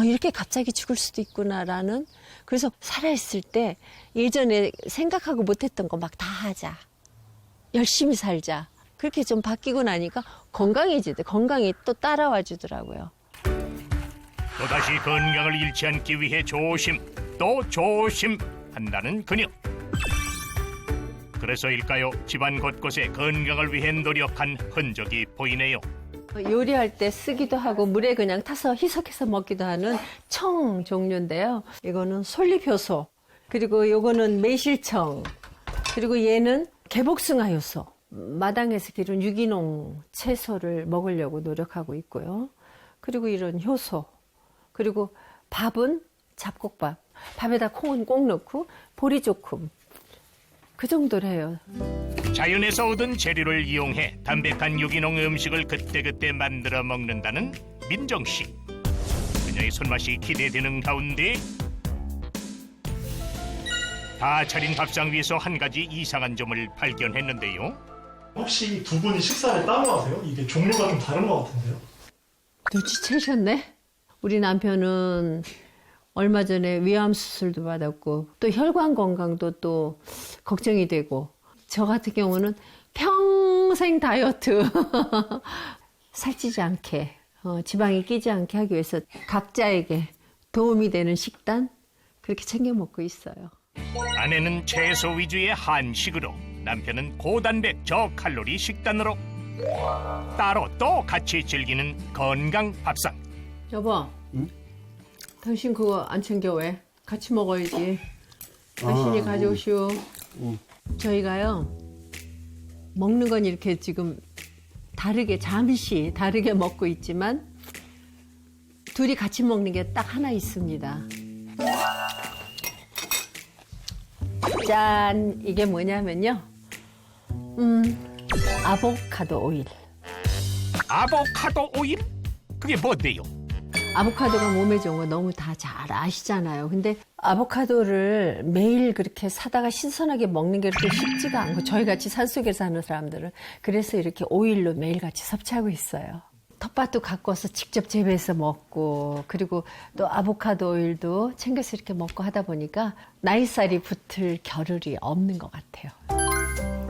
이렇게 갑자기 죽을 수도 있구나라는. 그래서 살아있을 때 예전에 생각하고 못했던 거 막 다 하자. 열심히 살자. 그렇게 좀 바뀌고 나니까 건강이 또 따라와 주더라고요. 또다시 건강을 잃지 않기 위해 조심 또 조심한다는 그녀. 그래서일까요? 집안 곳곳에 건강을 위해 노력한 흔적이 보이네요. 요리할 때 쓰기도 하고 물에 그냥 타서 희석해서 먹기도 하는 청 종류인데요. 이거는 솔잎효소, 그리고 요거는 매실청, 그리고 얘는 개복숭아 효소. 마당에서 기른 유기농 채소를 먹으려고 노력하고 있고요. 그리고 이런 효소, 그리고 밥은 잡곡밥, 밥에다 콩은 꼭 넣고 보리조금, 그 정도로 해요. 자연에서 얻은 재료를 이용해 담백한 유기농 음식을 그때그때 만들어 먹는다는 민정 씨. 그녀의 손맛이 기대되는 가운데 다 차린 밥상 위에서 한 가지 이상한 점을 발견했는데요. 혹시 두 분이 식사를 따로 하세요? 이게 종류가 좀 다른 것 같은데요? 눈치채셨네? 우리 남편은 얼마 전에 위암 수술도 받았고 또 혈관 건강도 또 걱정이 되고, 저 같은 경우는 평생 다이어트 살찌지 않게 지방이 끼지 않게 하기 위해서 각자에게 도움이 되는 식단 그렇게 챙겨 먹고 있어요. 아내는 채소 위주의 한식으로, 남편은 고단백 저칼로리 식단으로 따로 또 같이 즐기는 건강 밥상. 여보, 당신 그거 안 챙겨 왜? 같이 먹어야지. 당신이 가져오시오. 저희가요, 먹는 건 이렇게 지금 잠시 다르게 먹고 있지만 둘이 같이 먹는 게 딱 하나 있습니다. 짠! 이게 뭐냐면요. 아보카도 오일. 아보카도 오일? 그게 뭔데요? 아보카도가 몸에 좋은 거 너무 다 잘 아시잖아요. 근데 아보카도를 매일 그렇게 사다가 신선하게 먹는 게 그렇게 쉽지가 않고 저희같이 산속에 사는 사람들은 그래서 이렇게 오일로 매일같이 섭취하고 있어요. 텃밭도 갖고 와서 직접 재배해서 먹고 그리고 또 아보카도 오일도 챙겨서 이렇게 먹고 하다 보니까 나이살이 붙을 겨를이 없는 것 같아요.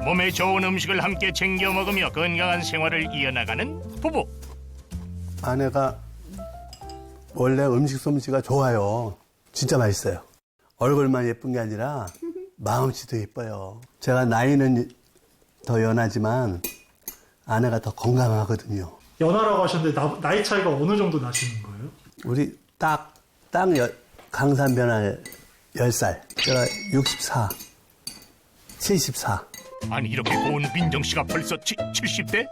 몸에 좋은 음식을 함께 챙겨 먹으며 건강한 생활을 이어나가는 부부. 아내가 원래 음식 솜씨가 좋아요. 진짜 맛있어요. 얼굴만 예쁜 게 아니라 마음씨도 예뻐요. 제가 나이는 더 연하지만 아내가 더 건강하거든요. 연하라고 하셨는데 나이 차이가 어느 정도 나시는 거예요? 우리 딱 강산 변화 10살. 제가 64, 74. 아니 이렇게 고운 민정 씨가 벌써 70대?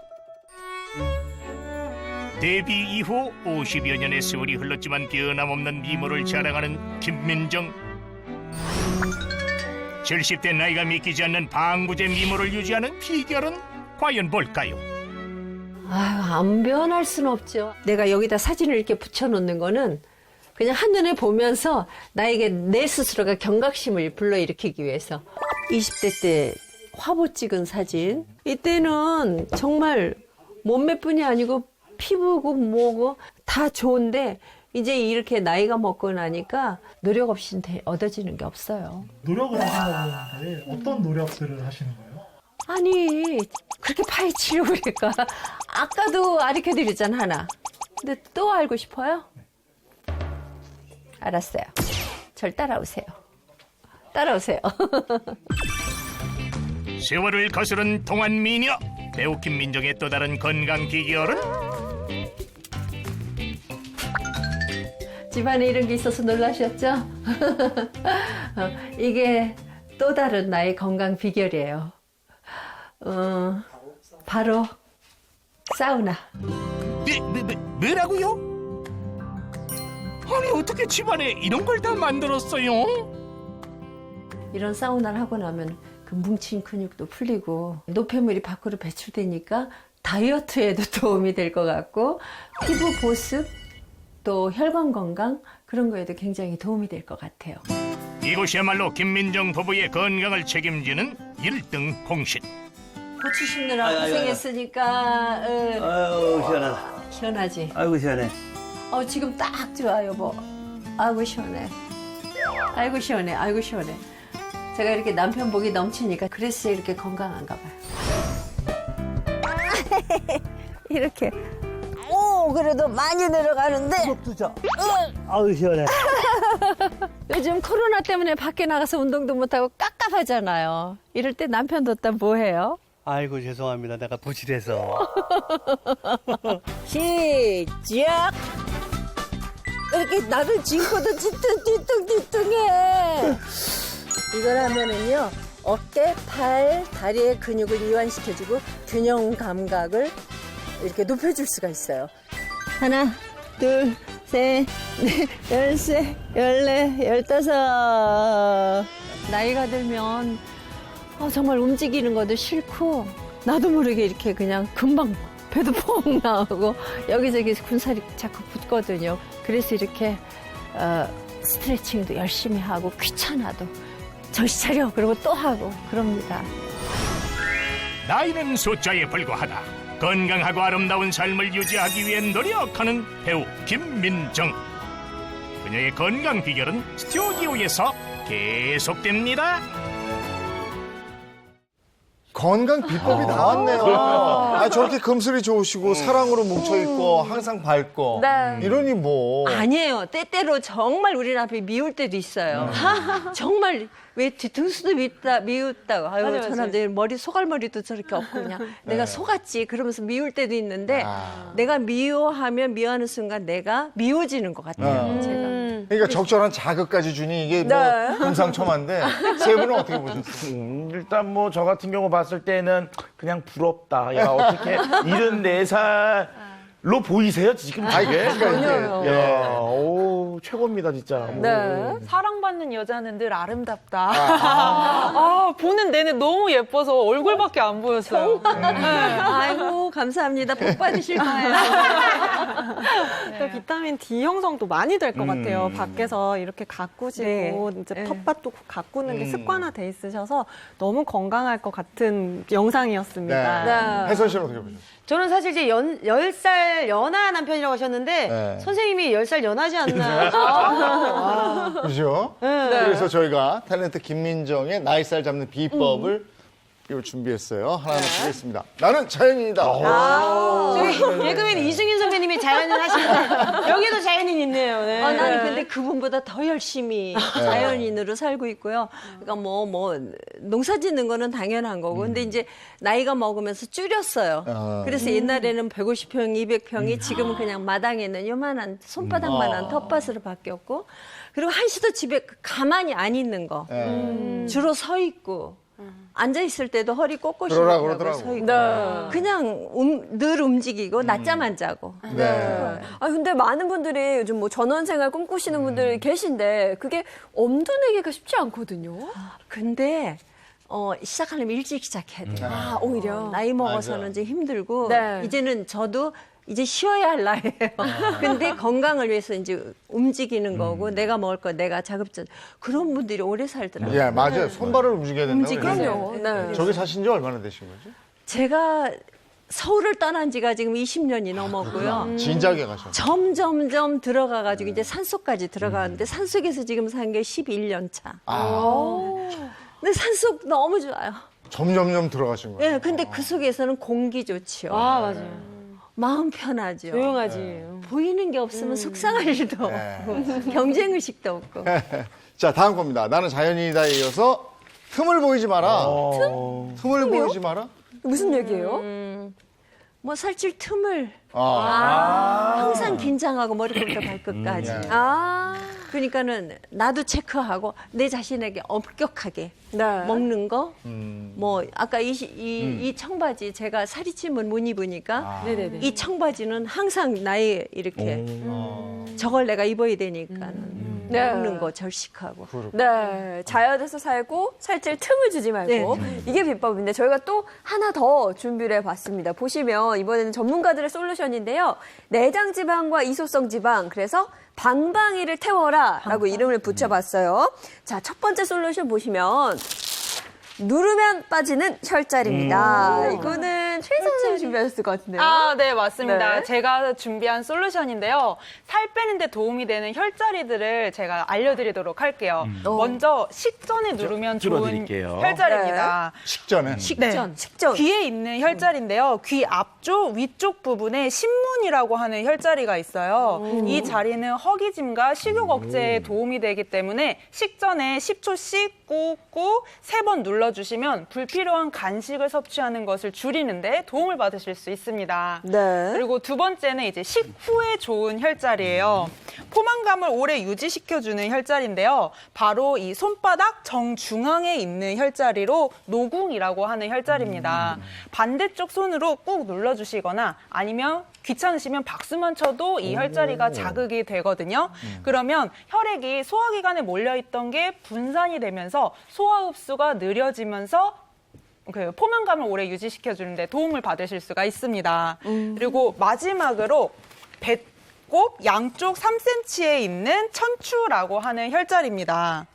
데뷔 이후 50여 년의 세월이 흘렀지만 변함없는 미모를 자랑하는 김민정. 70대 나이가 믿기지 않는 방부제 미모를 유지하는 비결은 과연 뭘까요? 아유, 안 변할 수는 없죠. 내가 여기다 사진을 이렇게 붙여놓는 거는 그냥 한눈에 보면서 나에게 내 스스로가 경각심을 불러일으키기 위해서. 20대 때 화보 찍은 사진. 이때는 정말 몸매뿐이 아니고 피부고 뭐고 다 좋은데 이제 이렇게 나이가 먹고 나니까 노력 없이 얻어지는 게 없어요. 노력을 하신다고 하는데 어떤 노력들을 하시는 거예요? 아니 그렇게 파헤치려고 그럴까? 아까도 가르쳐드렸잖아 하나. 근데 또 알고 싶어요? 알았어요. 절 따라오세요. 따라오세요. 세월을 거스른 동안 미녀 배우 김민정의 또 다른 건강 비결은? 집안에 이런 게 있어서 놀라셨죠? 이게 또 다른 나의 건강 비결이에요. 바로 사우나. 뭐라고요? 아니 어떻게 집안에 이런 걸 다 만들었어요? 이런 사우나를 하고 나면 그 뭉친 근육도 풀리고 노폐물이 밖으로 배출되니까 다이어트에도 도움이 될 것 같고 피부 보습 또 혈관 건강 그런 거에도 굉장히 도움이 될 것 같아요. 이곳이야말로 김민정 부부의 건강을 책임지는 1등 공신. 고추 심느라 고생했으니까 아유, 시원하다. 시원하지? 아이고, 시원해. 지금 딱 좋아 여보. 아이고 시원해. 아이고 시원해. 아이고 시원해. 제가 이렇게 남편 복이 넘치니까 그래서 이렇게 건강한가 봐요. 이렇게. 오 그래도 많이 내려가는데. 아유, 시원해. 요즘 코로나 때문에 밖에 나가서 운동도 못하고 깝깝하잖아요. 이럴 때 남편 뒀다 뭐해요? 아이고, 죄송합니다. 내가 부실해서. 시작! 이렇게 나를 짚고도 뒤뚱해. 이걸 하면은요, 어깨, 팔, 다리의 근육을 이완시켜주고 균형 감각을 이렇게 높여줄 수가 있어요. 하나, 둘, 셋, 넷, 13, 14, 15. 나이가 들면 정말 움직이는 것도 싫고 나도 모르게 이렇게 그냥 금방 배도 펑 나오고 여기저기 군살이 자꾸 붙거든요. 그래서 이렇게 스트레칭도 열심히 하고 귀찮아도 정신 차려 그러고 또 하고 그럽니다. 나이는 숫자에 불과하다. 건강하고 아름다운 삶을 유지하기 위해 노력하는 배우 김민정. 그녀의 건강 비결은 스튜디오에서 계속됩니다. 건강 비법이 나왔네요. 저렇게 금슬이 좋으시고 사랑으로 뭉쳐있고 항상 밝고 네. 이러니 뭐. 아니에요. 때때로 정말 우리 남편이 미울 때도 있어요. 정말 왜 뒤통수도 미웠다고. 아유, 저 남자 머리 소갈머리도 저렇게 없고 그냥 내가 속았지 그러면서 미울 때도 있는데 내가 미워하면 미워하는 순간 내가 미워지는 것 같아요. 제가. 그러니까 적절한 자극까지 주니 이게 뭐 금상첨화인데 세 분은 어떻게 보셨어요? 일단 뭐 저 같은 경우 봤을 때는 그냥 부럽다. 야 어떻게 74살 로 보이세요 지금 아이, 이게? 전혀요. 예. 오 최고입니다 진짜. 네. 사랑받는 여자는 늘 아름답다. 보는 내내 너무 예뻐서 얼굴밖에 안 보였어요. 아이고, 감사합니다. 복 받으실 거예요. 또 비타민 D 형성도 많이 될 것 같아요. 밖에서 이렇게 가꾸시고 이제 텃밭도 가꾸는 게 습관화돼 있으셔서 너무 건강할 것 같은 영상이었습니다. 네. 혜선 씨는 어떻게 보셨어요? 저는 사실 이제 10살 연하 남편이라고 하셨는데 네. 선생님이 10살 연하지 않나. 그죠? 그래서 저희가 탤런트 김민정의 나이살 잡는 비법을 이걸 준비했어요. 하나 드리겠습니다. 나는 자연인이다. 저기 개그맨 이승윤 선배님이 자연인 하시는데 여기도 자연인 있네요. 네. 나는 근데 그분보다 더 열심히 자연인으로 살고 있고요. 그러니까 뭐 농사 짓는 거는 당연한 거고. 근데 이제 나이가 먹으면서 줄였어요. 그래서 옛날에는 150평, 200평이 지금은 그냥 마당에 있는 요만한 손바닥만한 텃밭으로 바뀌었고. 그리고 한시도 집에 가만히 안 있는 거. 주로 서 있고. 앉아 있을 때도 허리 그러라 꼿꼿이 그러더라고. 서 있고. 네. 그냥 늘 움직이고 낮잠 안 자고. 네. 근데 많은 분들이 요즘 뭐 전원생활 꿈꾸시는 분들 계신데 그게 엄두 내기가 쉽지 않거든요. 근데 시작하려면 일찍 시작해야 돼요. 오히려. 나이 먹어서는 이제 힘들고 네. 이제는 저도 이제 쉬어야 할 나이예요. 근데 건강을 위해서 이제 움직이는 거고 내가 먹을 거 내가 자급전 그런 분들이 오래 살더라고요. 예, 맞아요. 손발을 움직여야 된다고. 그럼요. 네. 저기 사신 지 얼마나 되신 거죠? 제가 서울을 떠난 지가 지금 20년이 넘었고요. 진작에 가셨어요. 점점점 들어가가지고 이제 산속까지 들어가는데 산속에서 지금 산 게 11년 차. 근데 산속 너무 좋아요. 점점점 들어가신 거예요. 예, 근데 그 속에서는 공기 좋지요. 맞아요. 마음 편하죠. 조용하지. 보이는 게 없으면 속상할 일도 없고 경쟁 의식도 없고. 자, 다음 겁니다. 나는 자연인이다에 이어서 틈을 보이지 마라. 틈을 보이지 마라? 무슨 얘기예요? 뭐 살찔 틈을 항상 긴장하고 머리부터 발끝까지. 그러니까는 나도 체크하고 내 자신에게 엄격하게 네. 먹는 거. 뭐 아까 이 청바지 제가 살이 찌면 못 입으니까 네네네. 이 청바지는 항상 나의 이렇게 저걸 내가 입어야 되니까는 먹는 거 절식하고. 네, 자연에서 살고 살찔 틈을 주지 말고 이게 비법인데 저희가 또 하나 더 준비를 해봤습니다. 보시면 이번에는 전문가들의 솔루션인데요. 내장 지방과 이소성 지방, 그래서 방방이를 태워라라고 이름을 붙여봤어요. 자, 첫 번째 솔루션 보시면 누르면 빠지는 혈자리입니다. 이거는 최 선생님 준비하셨을 것 같은데요. 네, 맞습니다. 네. 제가 준비한 솔루션인데요. 살 빼는데 도움이 되는 혈자리들을 제가 알려드리도록 할게요. 먼저 식전에 누르면 좋은 들어드릴게요. 혈자리입니다. 식전에. 식전. 식전. 귀에 있는 혈자리인데요. 귀 앞쪽 위쪽 부분에 신문이라고 하는 혈자리가 있어요. 이 자리는 허기짐과 식욕 억제에 도움이 되기 때문에 식전에 10초씩 꾹꾹 3번 눌러주시면 불필요한 간식을 섭취하는 것을 줄이는데 도움을 받으실 수 있습니다. 네. 그리고 두 번째는 이제 식후에 좋은 혈자리예요. 포만감을 오래 유지시켜주는 혈자리인데요. 바로 이 손바닥 정중앙에 있는 혈자리로 노궁이라고 하는 혈자리입니다. 반대쪽 손으로 꾹 눌러주시거나 아니면 귀찮으시면 박수만 쳐도 이 혈자리가 자극이 되거든요. 그러면 혈액이 소화기관에 몰려있던 게 분산이 되면서 소화 흡수가 느려지면서 그 포만감을 오래 유지시켜주는데 도움을 받으실 수가 있습니다. 그리고 마지막으로 배꼽 양쪽 3cm에 있는 천추라고 하는 혈자리입니다.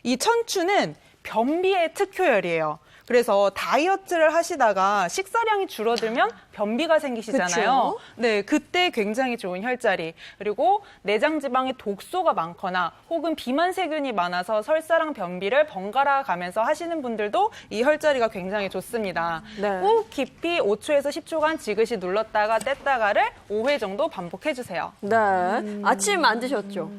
이 천추는 변비의 특효혈이에요. 그래서 다이어트를 하시다가 식사량이 줄어들면 변비가 생기시잖아요. 그쵸? 네, 그때 굉장히 좋은 혈자리. 그리고 내장 지방에 독소가 많거나 혹은 비만 세균이 많아서 설사랑 변비를 번갈아 가면서 하시는 분들도 이 혈자리가 굉장히 좋습니다. 네. 꾹 깊이 5초에서 10초간 지그시 눌렀다가 뗐다가를 5회 정도 반복해 주세요. 네. 아침 안 드셨죠?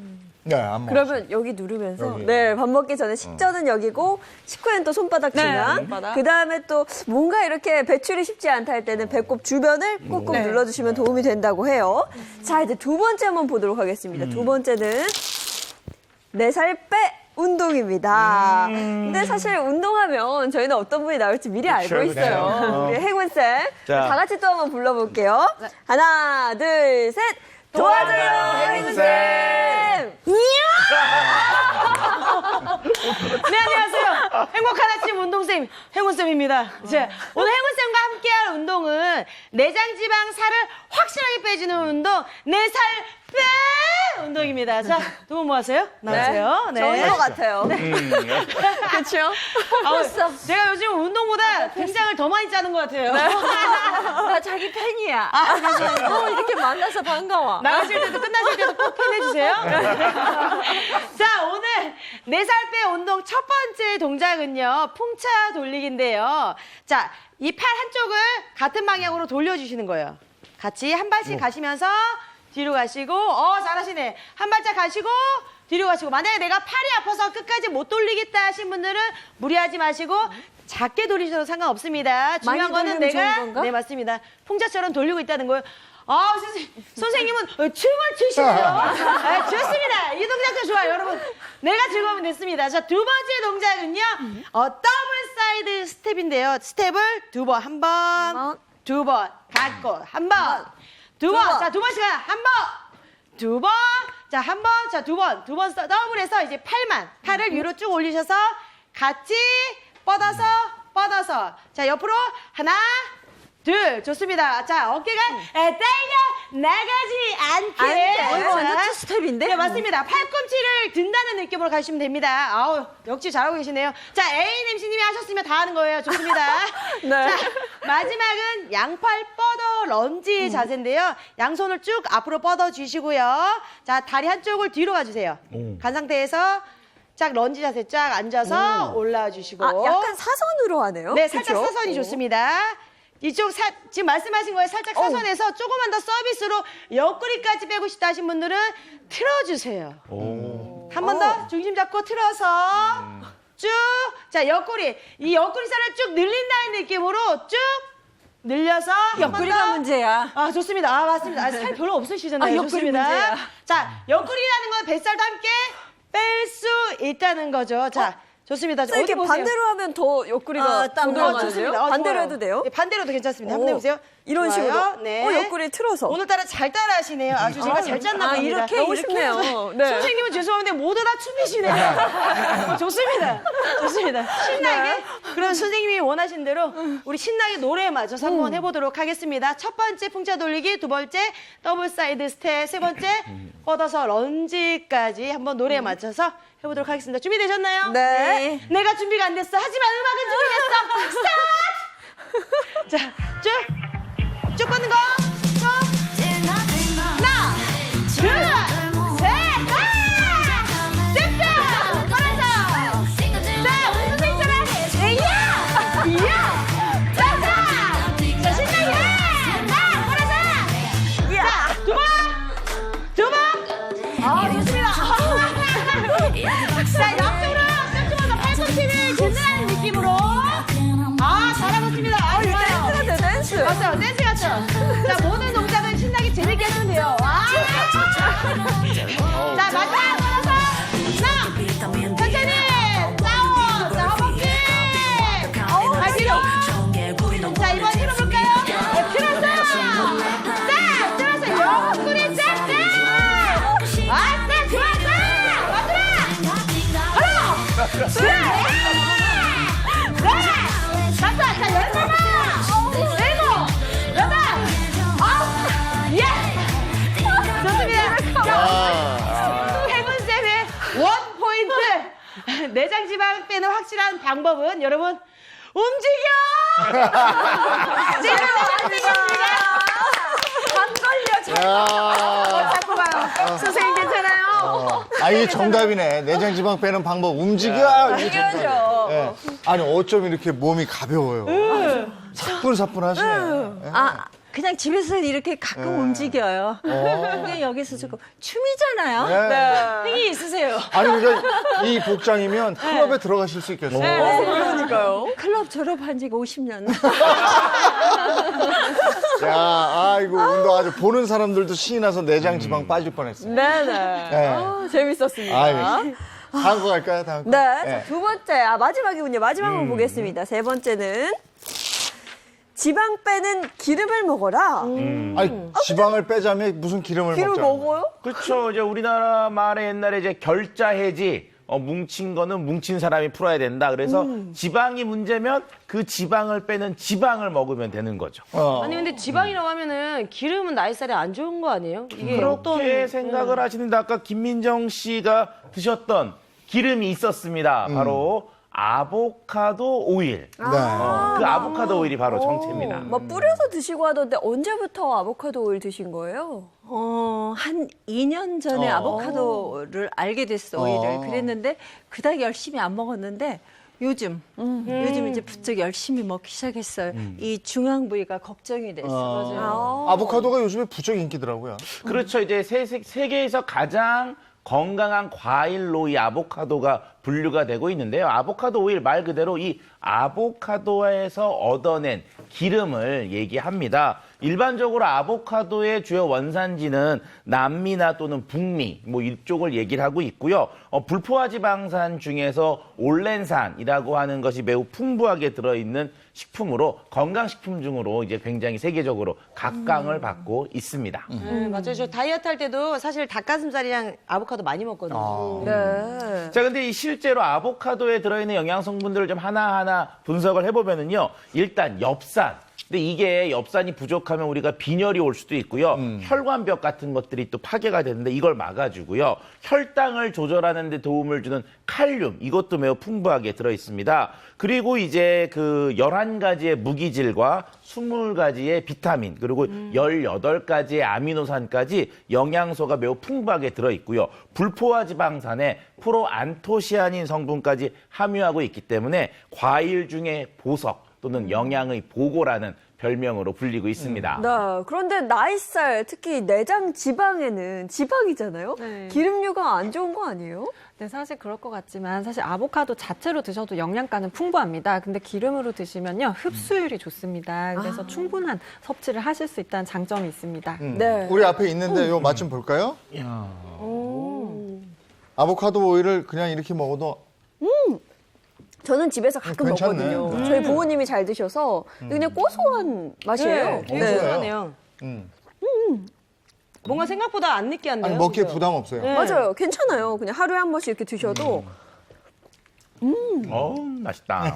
네, 안 먹었어요. 그러면 여기 누르면서 여기. 네, 밥 먹기 전에 식전은 여기고 식후엔 또 손바닥 중앙. 손바닥. 그다음에 또 뭔가 이렇게 배출이 쉽지 않다 할 때는 배꼽 주변을 꾹꾹 눌러주시면 도움이 된다고 해요. 자, 이제 두 번째 한번 보도록 하겠습니다. 두 번째는 내 살 빼 운동입니다. 근데 사실 운동하면 저희는 어떤 분이 나올지 미리 알고 그쵸, 있어요. 그쵸. 우리 행운쌤. 자. 다 같이 또 한번 불러볼게요. 하나, 둘, 셋. 도와줘요, 행운쌤. 네, 안녕하세요. 행복한 아침 운동쌤, 행운쌤입니다. 자, 오늘 행운쌤과 함께할 운동은 내장지방 살을 확실하게 빼주는 운동, 내 살 빼! 운동입니다. 자, 두 분 뭐 하세요? 나오세요. 네. 좋은 것 같아요. 그렇죠? 제가 요즘 운동보다 등장을 더 많이 짜는 것 같아요. 나 자기 팬이야. 이렇게 만나서 반가워. 나가실 때도 끝나실 때도 꼭 팬해주세요. 자, 오늘 4살 빼 운동 첫 번째 동작은요, 풍차 돌리기인데요. 자, 이 팔 한쪽을 같은 방향으로 돌려주시는 거예요. 같이 한 발씩 가시면서 뒤로 가시고, 잘하시네. 한 발짝 가시고, 뒤로 가시고. 만약에 내가 팔이 아파서 끝까지 못 돌리겠다 하신 분들은 무리하지 마시고, 작게 돌리셔도 상관없습니다. 중요한 거는 돌리면 좋은 내가, 건가? 네, 맞습니다. 풍차처럼 돌리고 있다는 거예요. 선생님은 춤을 추시네요. 좋습니다. 이 동작도 좋아요, 여러분. 내가 즐거우면 됐습니다. 자, 두 번째 동작은요, 더블 사이드 스텝인데요. 스텝을 두 번, 한 번, 두 번, 갖고, 한 번, 두 번. 자, 두 번씩 한 번, 두 번, 자, 한 번, 자, 두 번 더블해서 이제 팔을 위로 쭉 올리셔서 같이 뻗어서. 자, 옆으로 하나, 둘, 좋습니다. 자, 어깨가 당겨 나가지 않게. 이거 완전 투 스텝인데? 네, 맞습니다. 팔꿈치를 든다는 느낌으로 가시면 됩니다. 아우, 역시 잘하고 계시네요. 자, 애인 MC님이 하셨으면 다 하는 거예요. 좋습니다. 네. 자, 마지막은 양팔 뻗어 런지 자세인데요. 양손을 쭉 앞으로 뻗어 주시고요. 자, 다리 한쪽을 뒤로 가주세요. 간 상태에서 쫙 런지 자세 쫙 앉아서 올라와 주시고. 약간 사선으로 하네요. 네, 살짝 그쵸? 사선이 좋습니다. 이쪽 지금 말씀하신 거에 살짝 사선에서 조금만 더 서비스로 옆구리까지 빼고 싶다 하신 분들은 틀어주세요. 한 번 더 중심 잡고 틀어서 쭉. 자, 이 옆구리 살을 쭉 늘린다는 느낌으로 쭉 늘려서 옆구리가 문제야. 좋습니다. 맞습니다. 살 별로 없으시잖아요. 옆구리 좋습니다. 문제야. 자, 옆구리라는 건 뱃살도 함께 뺄 수 있다는 거죠. 자, 좋습니다. 이렇게 어디 보세요? 반대로 하면 더 옆구리가 땀 돌아가는데요? 좋습니다. 반대로 좋아요. 해도 돼요? 네, 반대로도 괜찮습니다. 한번 해보세요. 이런 좋아요. 식으로? 네. 옆구리 틀어서. 오늘따라 잘 따라하시네요. 아주 제가 잘 짰나 봅니다. 이렇게 너무 쉽네요. 네. 선생님은 죄송한데 모두 다 춤이시네요. 좋습니다. 신나게. 그럼 선생님이 원하신 대로 우리 신나게 노래에 맞춰서 한번 해보도록 하겠습니다. 첫 번째 풍차 돌리기, 두 번째 더블 사이드 스텝, 세 번째 뻗어서 런지까지 한번 노래에 맞춰서 해보도록 하겠습니다. 준비되셨나요? 네. 내가 준비가 안 됐어. 하지만 음악은 준비됐어. 스타트! 자, 쭉 뻗는 거. 하나, 둘, 셋, 쭉! 걸어서. 자, 우리 선생님처럼. 이야! 자, 신나게. 걸어서. 자, 두 번. 좋습니다. 자, 옆쪽으로 쭉 집어서 팔꿈치를 든든한 느낌으로. 잘하고 있습니다. 좋아요. 댄스. 맞아요. 댄스 같죠? 자, 모든 동작은 신나게 재밌게 하시면 돼요. 자, 마지막 걸어서. 하나, 천천히. 다운. 자, 허벅지. 뒤로. 자, 이번 틀어볼까요? 틀었어. 자, 틀었어. 옆구리 쫙. 좋았어. 하나, 둘, 셋, 다섯, 자, 열하나, 일곱, 여덟, 아홉, 좋습니다. 자, 행운쌤의 원 포인트. 내장 지방 빼는 확실한 방법은 여러분, 움직여! 잡고 가요. 선생님 괜찮아요? 이게 정답이네. 내장 지방 빼는 방법 움직여. 이게 정답이에요. 예. 아니 어쩜 이렇게 몸이 가벼워요. 사뿐사뿐하시네. 예. 그냥 집에서 이렇게 가끔 움직여요. 그냥 여기서 조금 춤이잖아요. 예. 힘이 있으세요. 아니 그러니까 이 복장이면 클럽에 들어가실 수 있겠어요. 그러니까요. 클럽 졸업한 지가 50년. 야, 이거 운동 아주 보는 사람들도 신이 나서 내장 지방 빠질 뻔했어요. 네네. 네. 재밌었습니다. 알겠습니다. 다음 거 갈까요? 다음 거. 네, 자, 두 번째, 마지막이군요. 마지막으로 보겠습니다. 세 번째는 지방 빼는 기름을 먹어라. 아니, 지방을 빼자면 무슨 기름을 기름 먹자. 먹어요? 그렇죠. 이제 우리나라 말에 옛날에 이제 결자해지 뭉친 거는 뭉친 사람이 풀어야 된다. 그래서 지방이 문제면 그 지방을 빼는 지방을 먹으면 되는 거죠. 아니 근데 지방이라고 하면은 기름은 나이살에 안 좋은 거 아니에요? 이게 그렇게 생각을 하시는데 아까 김민정 씨가 드셨던 기름이 있었습니다. 바로 아보카도 오일. 네. 그 아보카도 오일이 바로 정체입니다. 막 뿌려서 드시고 하던데 언제부터 아보카도 오일 드신 거예요? 한 2년 전에 아보카도를 알게 됐어, 오일을. 그랬는데 그닥 열심히 안 먹었는데 요즘 이제 부쩍 열심히 먹기 시작했어요. 이 중앙 부위가 걱정이 됐어. 아보카도가 요즘에 부쩍 인기더라고요. 그렇죠. 이제 세계에서 가장 건강한 과일로 이 아보카도가 분류가 되고 있는데요. 아보카도 오일 말 그대로 이 아보카도에서 얻어낸 기름을 얘기합니다. 일반적으로 아보카도의 주요 원산지는 남미나 또는 북미 뭐 이쪽을 얘기를 하고 있고요. 불포화 지방산 중에서 올렌산이라고 하는 것이 매우 풍부하게 들어있는 식품으로 건강식품 중으로 이제 굉장히 세계적으로 각광을 받고 있습니다. 맞아요. 저 다이어트 할 때도 사실 닭가슴살이랑 아보카도 많이 먹거든요. 네. 자, 근데 이 실제로 아보카도에 들어있는 영양 성분들을 좀 하나하나 분석을 해보면은요. 일단 엽산. 근데 이게 엽산이 부족하면 우리가 빈혈이 올 수도 있고요. 혈관벽 같은 것들이 또 파괴가 되는데 이걸 막아주고요. 혈당을 조절하는 데 도움을 주는 칼륨. 이것도 매우 풍부하게 들어있습니다. 그리고 이제 그 11가지의 무기질과 20가지의 비타민 그리고 18가지의 아미노산까지 영양소가 매우 풍부하게 들어있고요. 불포화 지방산에 프로안토시아닌 성분까지 함유하고 있기 때문에 과일 중에 보석 또는 영양의 보고라는 별명으로 불리고 있습니다. 네, 그런데 나이살, 특히 내장 지방에는 지방이잖아요? 네. 기름류가 안 좋은 거 아니에요? 네, 사실 그럴 것 같지만 사실 아보카도 자체로 드셔도 영양가는 풍부합니다. 근데 기름으로 드시면요 흡수율이 좋습니다. 그래서 충분한 섭취를 하실 수 있다는 장점이 있습니다. 네. 우리 앞에 있는데 요 맛 좀 볼까요? 아보카도 오일을 그냥 이렇게 먹어도 저는 집에서 가끔 괜찮네. 먹거든요. 저희 부모님이 잘 드셔서 그냥 고소한 맛이에요. 되게 고소하네요. 뭔가 생각보다 안 느끼한데요? 아니, 먹기에 그죠? 부담 없어요. 맞아요. 괜찮아요. 그냥 하루에 한 번씩 이렇게 드셔도 맛있다.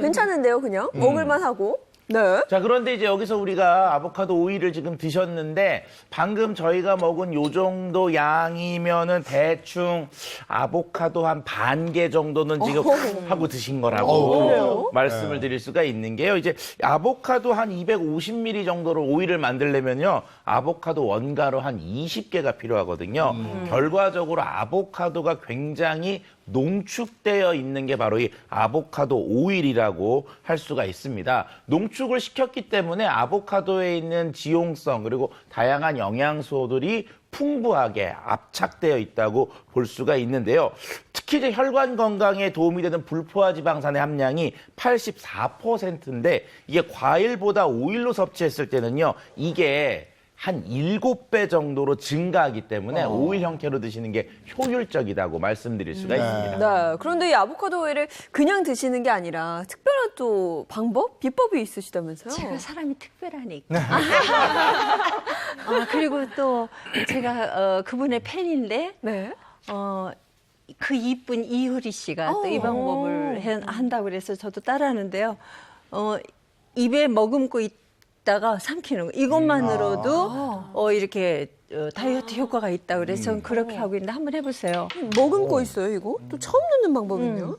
괜찮은데요, 그냥? 먹을만 하고. 네. 자, 그런데 이제 여기서 우리가 아보카도 오일을 지금 드셨는데 방금 저희가 먹은 요 정도 양이면은 대충 아보카도 한 반 개 정도는 지금 하고 드신 거라고 말씀을 드릴 수가 있는 게요. 이제 아보카도 한 250ml 정도로 오일을 만들려면요. 아보카도 원가로 한 20개가 필요하거든요. 결과적으로 아보카도가 굉장히 농축되어 있는 게 바로 이 아보카도 오일이라고 할 수가 있습니다. 농축을 시켰기 때문에 아보카도에 있는 지용성 그리고 다양한 영양소들이 풍부하게 압착되어 있다고 볼 수가 있는데요. 특히 이제 혈관 건강에 도움이 되는 불포화 지방산의 함량이 84%인데 이게 과일보다 오일로 섭취했을 때는요. 이게 한 7배 정도로 증가하기 때문에 오일 형태로 드시는 게 효율적이라고 말씀드릴 수가 있습니다. 네. 그런데 이 아보카도 오일을 그냥 드시는 게 아니라 특별한 또 방법? 비법이 있으시다면서요? 제가 사람이 특별하니까. 그리고 또 제가 그분의 팬인데 네. 그 이쁜 이효리 씨가 또 이 방법을 한다고 그래서 저도 따라하는데요. 입에 머금고 있다가 삼키는 거. 이것만으로도 이렇게 다이어트 효과가 있다고 그래서 저는 그렇게 하고 있는데 한번 해보세요. 머금고 있어요, 이거? 또 처음 듣는 방법이네요.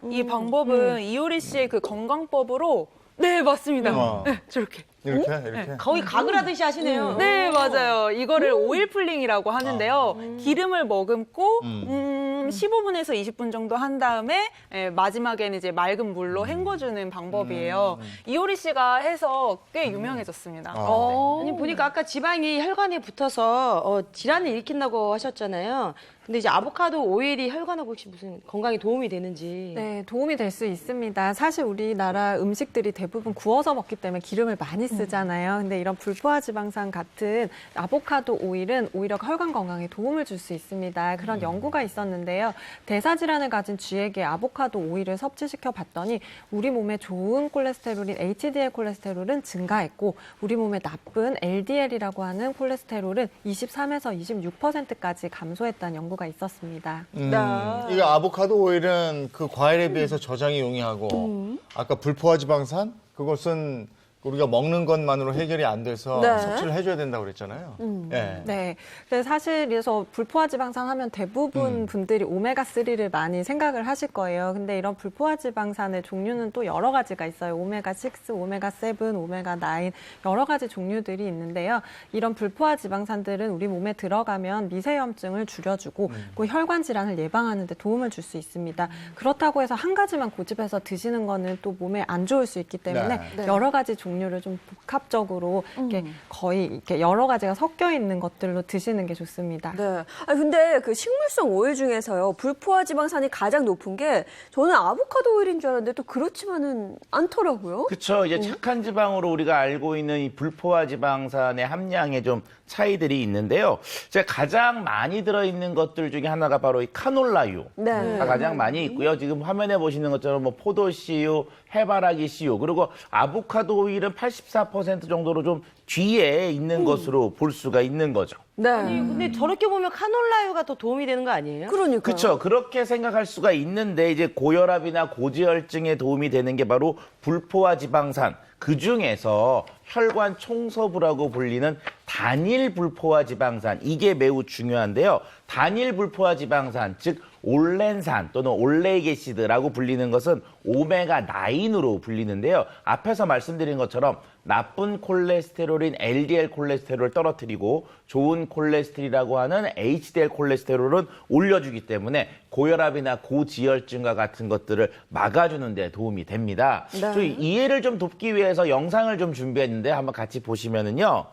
이 방법은 이효리 씨의 그 건강법으로 네, 맞습니다. 네, 저렇게. 이렇게? 거의 가글 하듯이 하시네요. 네, 맞아요. 이거를 오일 풀링이라고 하는데요. 기름을 머금고 15분에서 20분 정도 한 다음에 마지막에는 이제 맑은 물로 헹궈주는 방법이에요. 이효리 씨가 해서 꽤 유명해졌습니다. 아니 보니까 아까 지방이 혈관에 붙어서 질환을 일으킨다고 하셨잖아요. 근데 이제 아보카도 오일이 혈관하고 혹시 무슨 건강에 도움이 되는지. 네, 도움이 될 수 있습니다. 사실 우리나라 음식들이 대부분 구워서 먹기 때문에 기름을 많이 쓰잖아요. 근데 이런 불포화 지방산 같은 아보카도 오일은 오히려 혈관 건강에 도움을 줄 수 있습니다. 그런 연구가 있었는데요. 대사질환을 가진 쥐에게 아보카도 오일을 섭취시켜 봤더니 우리 몸에 좋은 콜레스테롤인 HDL 콜레스테롤은 증가했고 우리 몸에 나쁜 LDL이라고 하는 콜레스테롤은 23에서 26%까지 감소했다는 연구가 있었습니다. 이거 아보카도 오일은 그 과일에 비해서 저장이 용이하고 아까 불포화 지방산 그것은 우리가 먹는 것만으로 해결이 안 돼서 네. 섭취를 해줘야 된다고 그랬잖아요. 예. 네. 근데 사실 그래서 불포화 지방산 하면 대부분 분들이 오메가3를 많이 생각을 하실 거예요. 근데 이런 불포화 지방산의 종류는 또 여러 가지가 있어요. 오메가6, 오메가7, 오메가9 여러 가지 종류들이 있는데요. 이런 불포화 지방산들은 우리 몸에 들어가면 미세염증을 줄여주고 그 혈관 질환을 예방하는 데 도움을 줄 수 있습니다. 그렇다고 해서 한 가지만 고집해서 드시는 거는 또 몸에 안 좋을 수 있기 때문에 네. 여러 가지 종류를 좀 복합적으로 이렇게 거의 이렇게 여러 가지가 섞여 있는 것들로 드시는 게 좋습니다. 네. 아니, 근데 그 식물성 오일 중에서요, 불포화 지방산이 가장 높은 게 저는 아보카도 오일인 줄 알았는데 또 그렇지만은 않더라고요. 그렇죠. 이제 착한 지방으로 우리가 알고 있는 이 불포화 지방산의 함량에 좀 차이들이 있는데요. 제가 가장 많이 들어있는 것들 중에 하나가 바로 이 카놀라유. 네. 가장 많이 있고요. 지금 화면에 보시는 것처럼 뭐 포도씨유, 해바라기 씨유, 그리고 아보카도 오일은 84% 정도로 좀 뒤에 있는 것으로 볼 수가 있는 거죠. 네. 근데 저렇게 보면 카놀라유가 더 도움이 되는 거 아니에요? 그러니까. 그렇죠. 그렇게 생각할 수가 있는데 이제 고혈압이나 고지혈증에 도움이 되는 게 바로 불포화 지방산. 그 중에서 혈관 청소부라고 불리는 단일 불포화 지방산. 이게 매우 중요한데요. 단일 불포화 지방산, 즉 올렌산 또는 올레이게시드라고 불리는 것은 오메가9으로 불리는데요. 앞에서 말씀드린 것처럼 나쁜 콜레스테롤인 LDL 콜레스테롤을 떨어뜨리고 좋은 콜레스테롤이라고 하는 HDL 콜레스테롤은 올려주기 때문에 고혈압이나 고지혈증과 같은 것들을 막아주는 데 도움이 됩니다. 저 이해를 좀 돕기 위해서 영상을 좀 준비했는데 한번 같이 보시면은요.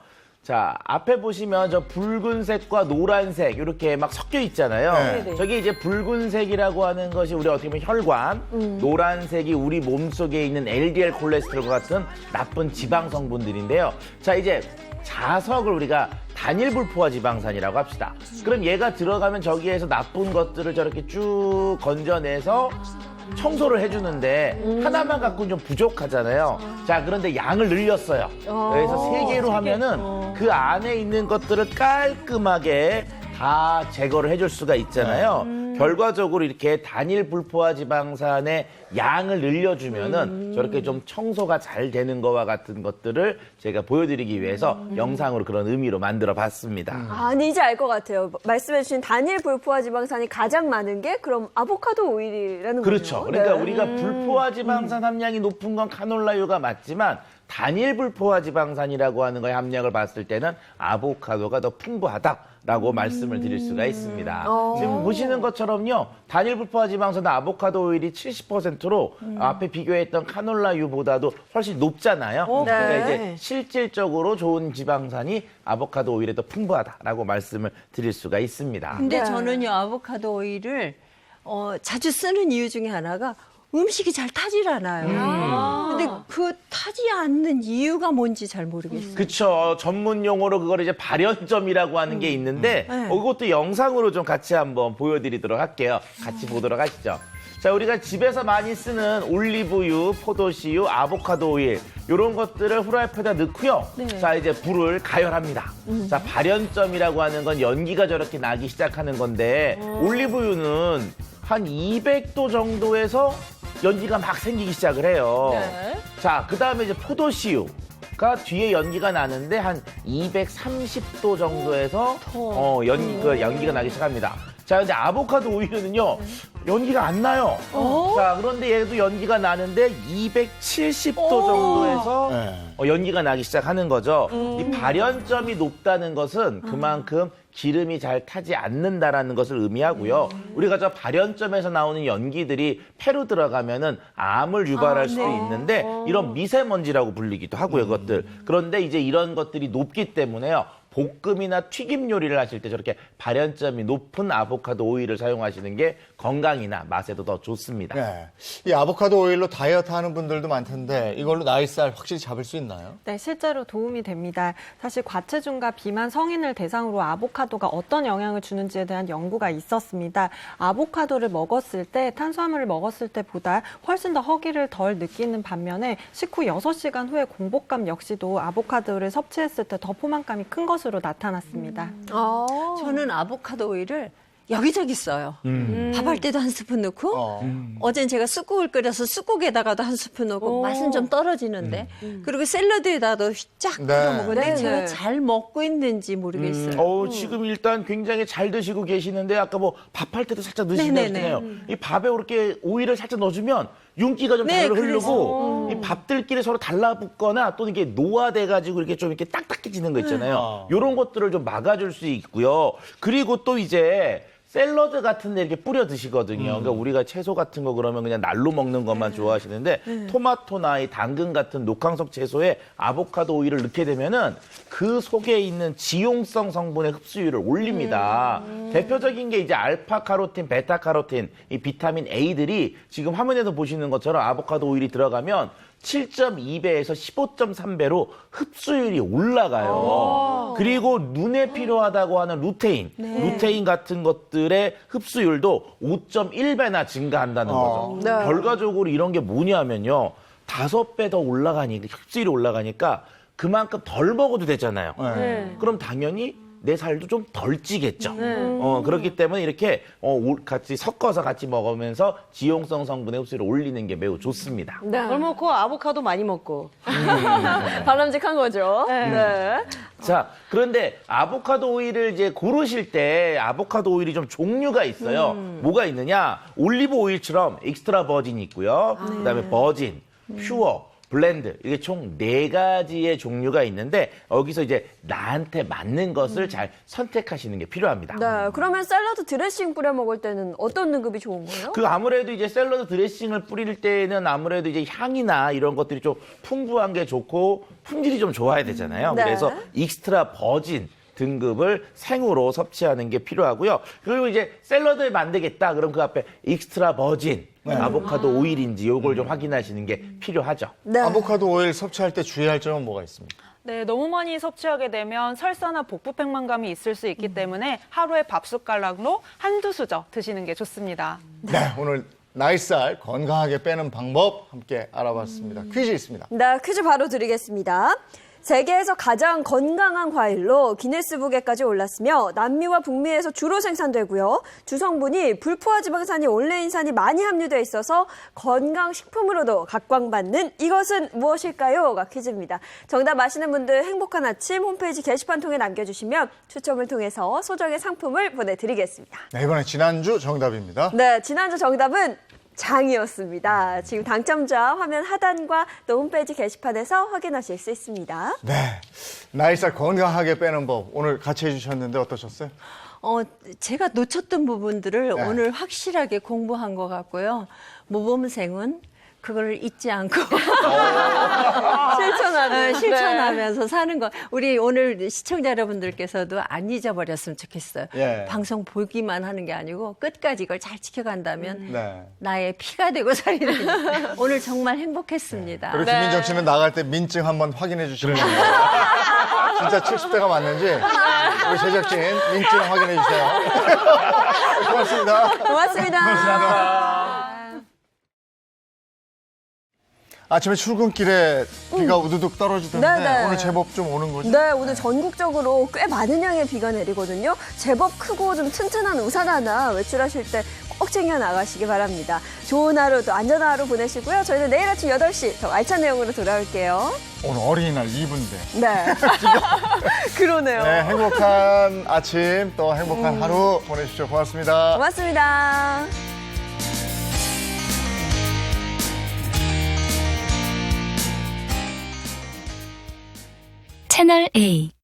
자, 앞에 보시면 저 붉은색과 노란색 이렇게 막 섞여 있잖아요. 네. 저게 이제 붉은색이라고 하는 것이 우리 어떻게 보면 혈관, 노란색이 우리 몸속에 있는 LDL 콜레스테롤 같은 나쁜 지방 성분들인데요. 자, 이제 자석을 우리가 단일 불포화 지방산이라고 합시다. 그럼 얘가 들어가면 저기에서 나쁜 것들을 저렇게 쭉 건져내서 청소를 해주는데 하나만 갖고는 좀 부족하잖아요. 자, 그런데 양을 늘렸어요. 그래서 3개로 하면은 그 안에 있는 것들을 깔끔하게 다 제거를 해줄 수가 있잖아요. 결과적으로 이렇게 단일 불포화 지방산의 양을 늘려주면은 저렇게 좀 청소가 잘 되는 거와 같은 것들을 제가 보여드리기 위해서 영상으로 그런 의미로 만들어 봤습니다. 아니, 이제 알 것 같아요. 말씀해주신 단일 불포화 지방산이 가장 많은 게 그럼 아보카도 오일이라는 거죠. 그렇죠. 그러니까 우리가 불포화 지방산 함량이 높은 건 카놀라유가 맞지만 단일 불포화 지방산이라고 하는 거의 함량을 봤을 때는 아보카도가 더 풍부하다라고 말씀을 드릴 수가 있습니다. 지금 보시는 것처럼요. 단일 불포화 지방산은 아보카도 오일이 70%로 앞에 비교했던 카놀라유보다도 훨씬 높잖아요. 그러니까 이제 실질적으로 좋은 지방산이 아보카도 오일에 더 풍부하다라고 말씀을 드릴 수가 있습니다. 근데 저는요, 아보카도 오일을 자주 쓰는 이유 중에 하나가 음식이 잘 타질 않아요. 근데 그 타지 않는 이유가 뭔지 잘 모르겠어요. 그쵸. 전문 용어로 그걸 이제 발연점이라고 하는 게 있는데, 이것도 영상으로 좀 같이 한번 보여드리도록 할게요. 같이 보도록 하시죠. 자, 우리가 집에서 많이 쓰는 올리브유, 포도씨유, 아보카도 오일, 이런 것들을 후라이팬에다 넣고요. 자, 이제 불을 가열합니다. 자, 발연점이라고 하는 건 연기가 저렇게 나기 시작하는 건데, 올리브유는 한 200도 정도에서 연기가 막 생기기 시작을 해요. 자, 그 다음에 이제 포도씨유가 뒤에 연기가 나는데 한 230도 정도에서 연기가 나기 시작합니다. 자, 근데 아보카도 오일은요, 연기가 안 나요. 자, 그런데 얘도 연기가 나는데 270도 정도에서 연기가 나기 시작하는 거죠. 이 발연점이 높다는 것은 그만큼 기름이 잘 타지 않는다라는 것을 의미하고요. 우리가 저 발연점에서 나오는 연기들이 폐로 들어가면은 암을 유발할 수도 있는데 이런 미세먼지라고 불리기도 하고요, 그것들. 그런데 이제 이런 것들이 높기 때문에요. 볶음이나 튀김 요리를 하실 때 저렇게 발연점이 높은 아보카도 오일을 사용하시는 게 건강이나 맛에도 더 좋습니다. 네. 이 아보카도 오일로 다이어트 하는 분들도 많던데 이걸로 나이살 확실히 잡을 수 있나요? 네, 실제로 도움이 됩니다. 사실 과체중과 비만 성인을 대상으로 아보카도가 어떤 영향을 주는지에 대한 연구가 있었습니다. 아보카도를 먹었을 때 탄수화물을 먹었을 때보다 훨씬 더 허기를 덜 느끼는 반면에 식후 6시간 후에 공복감 역시도 아보카도를 섭취했을 때 더 포만감이 큰 것으로 나타났습니다. 저는 아보카도 오일을 여기저기 써요. 밥할 때도 한 스푼 넣고 어젠 제가 쑥국을 끓여서 쑥국에다가도 한 스푼 넣고 맛은 좀 떨어지는데 그리고 샐러드에다가도 쫙 네. 뿌려 먹는데 네네. 제가 잘 먹고 있는지 모르겠어요. 지금 일단 굉장히 잘 드시고 계시는데 아까 뭐 밥할 때도 살짝 넣으신다고 네네네. 했잖아요. 이 밥에 그렇게 오일을 살짝 넣어주면 윤기가 좀 네, 잘 흐르고 이 밥들끼리 서로 달라붙거나 또는 이게 노화돼가지고 이렇게 좀 이렇게 딱딱해지는 거 있잖아요. 이런 것들을 좀 막아줄 수 있고요. 그리고 또 이제 샐러드 같은 데 이렇게 뿌려 드시거든요. 그러니까 우리가 채소 같은 거 그러면 그냥 날로 먹는 것만 좋아하시는데 토마토나 이 당근 같은 녹황색 채소에 아보카도 오일을 넣게 되면은 그 속에 있는 지용성 성분의 흡수율을 올립니다. 대표적인 게 이제 알파카로틴, 베타카로틴, 이 비타민 A들이 지금 화면에서 보시는 것처럼 아보카도 오일이 들어가면 7.2배에서 15.3배로 흡수율이 올라가요. 그리고 눈에 필요하다고 하는 루테인 같은 것들의 흡수율도 5.1배나 증가한다는 거죠. 결과적으로 이런 게 뭐냐면요. 5배 더 올라가니까, 흡수율이 올라가니까 그만큼 덜 먹어도 되잖아요. 그럼 당연히 내 살도 좀 덜 찌겠죠. 그렇기 때문에 이렇게 같이 섞어서 같이 먹으면서 지용성 성분의 흡수를 올리는 게 매우 좋습니다. 그걸 먹고 아보카도 많이 먹고. 바람직한 거죠. 네. 자, 그런데 아보카도 오일을 이제 고르실 때 아보카도 오일이 좀 종류가 있어요. 뭐가 있느냐? 올리브 오일처럼 익스트라 버진이 있고요. 그다음에 버진, 퓨어, 블렌드, 이게 총 4가지의 종류가 있는데 여기서 이제 나한테 맞는 것을 잘 선택하시는 게 필요합니다. 네. 그러면 샐러드 드레싱 뿌려 먹을 때는 어떤 등급이 좋은 거예요? 그 아무래도 이제 샐러드 드레싱을 뿌릴 때는 아무래도 이제 향이나 이런 것들이 좀 풍부한 게 좋고 품질이 좀 좋아야 되잖아요. 네. 그래서 익스트라 버진 등급을 생으로 섭취하는 게 필요하고요. 그리고 이제 샐러드를 만들겠다. 그럼 그 앞에 익스트라 버진 아보카도 오일인지 요걸 좀 확인하시는 게 필요하죠. 네. 아보카도 오일 섭취할 때 주의할 점은 뭐가 있습니까? 네, 너무 많이 섭취하게 되면 설사나 복부 팽만감이 있을 수 있기 때문에 하루에 밥숟가락으로 한두 수저 드시는 게 좋습니다. 네, 오늘 나이살 건강하게 빼는 방법 함께 알아봤습니다. 퀴즈 있습니다. 네, 퀴즈 바로 드리겠습니다. 세계에서 가장 건강한 과일로 기네스북에까지 올랐으며 남미와 북미에서 주로 생산되고요. 주성분이 불포화 지방산이 올레인산이 많이 함유되어 있어서 건강식품으로도 각광받는 이것은 무엇일까요?가 퀴즈입니다. 정답 아시는 분들 행복한 아침 홈페이지 게시판 통해 남겨주시면 추첨을 통해서 소정의 상품을 보내드리겠습니다. 네, 이번에 지난주 정답입니다. 네, 지난주 정답은 장이었습니다. 지금 당첨자 화면 하단과 또 홈페이지 게시판에서 확인하실 수 있습니다. 네, 나이살 건강하게 빼는 법 오늘 같이 해주셨는데 어떠셨어요? 제가 놓쳤던 부분들을 네. 오늘 확실하게 공부한 것 같고요. 모범생은 그걸 잊지 않고 실천하면서 사는 거. 우리 오늘 시청자 여러분들께서도 안 잊어버렸으면 좋겠어요. 예. 방송 보기만 하는 게 아니고 끝까지 이걸 잘 지켜간다면 네. 나의 피가 되고 살이 되고 오늘 정말 행복했습니다. 그리고 김민정 씨는 나갈 때 민증 한번 확인해 주시는 거예요. 진짜 70대가 맞는지 우리 제작진 민증 확인해 주세요. 고맙습니다. 고맙습니다. 아침에 출근길에 비가 우두둑 떨어지던데 네네. 오늘 제법 좀 오는 거죠? 네, 오늘 전국적으로 꽤 많은 양의 비가 내리거든요. 제법 크고 좀 튼튼한 우산 하나 외출하실 때 꼭 챙겨 나가시기 바랍니다. 좋은 하루, 또 안전한 하루 보내시고요. 저희는 내일 아침 8시 더 알찬 내용으로 돌아올게요. 오늘 어린이날 2분인데. 네. 그러네요. 네, 행복한 아침 또 행복한 하루 보내십시오. 고맙습니다. 고맙습니다. 채널 A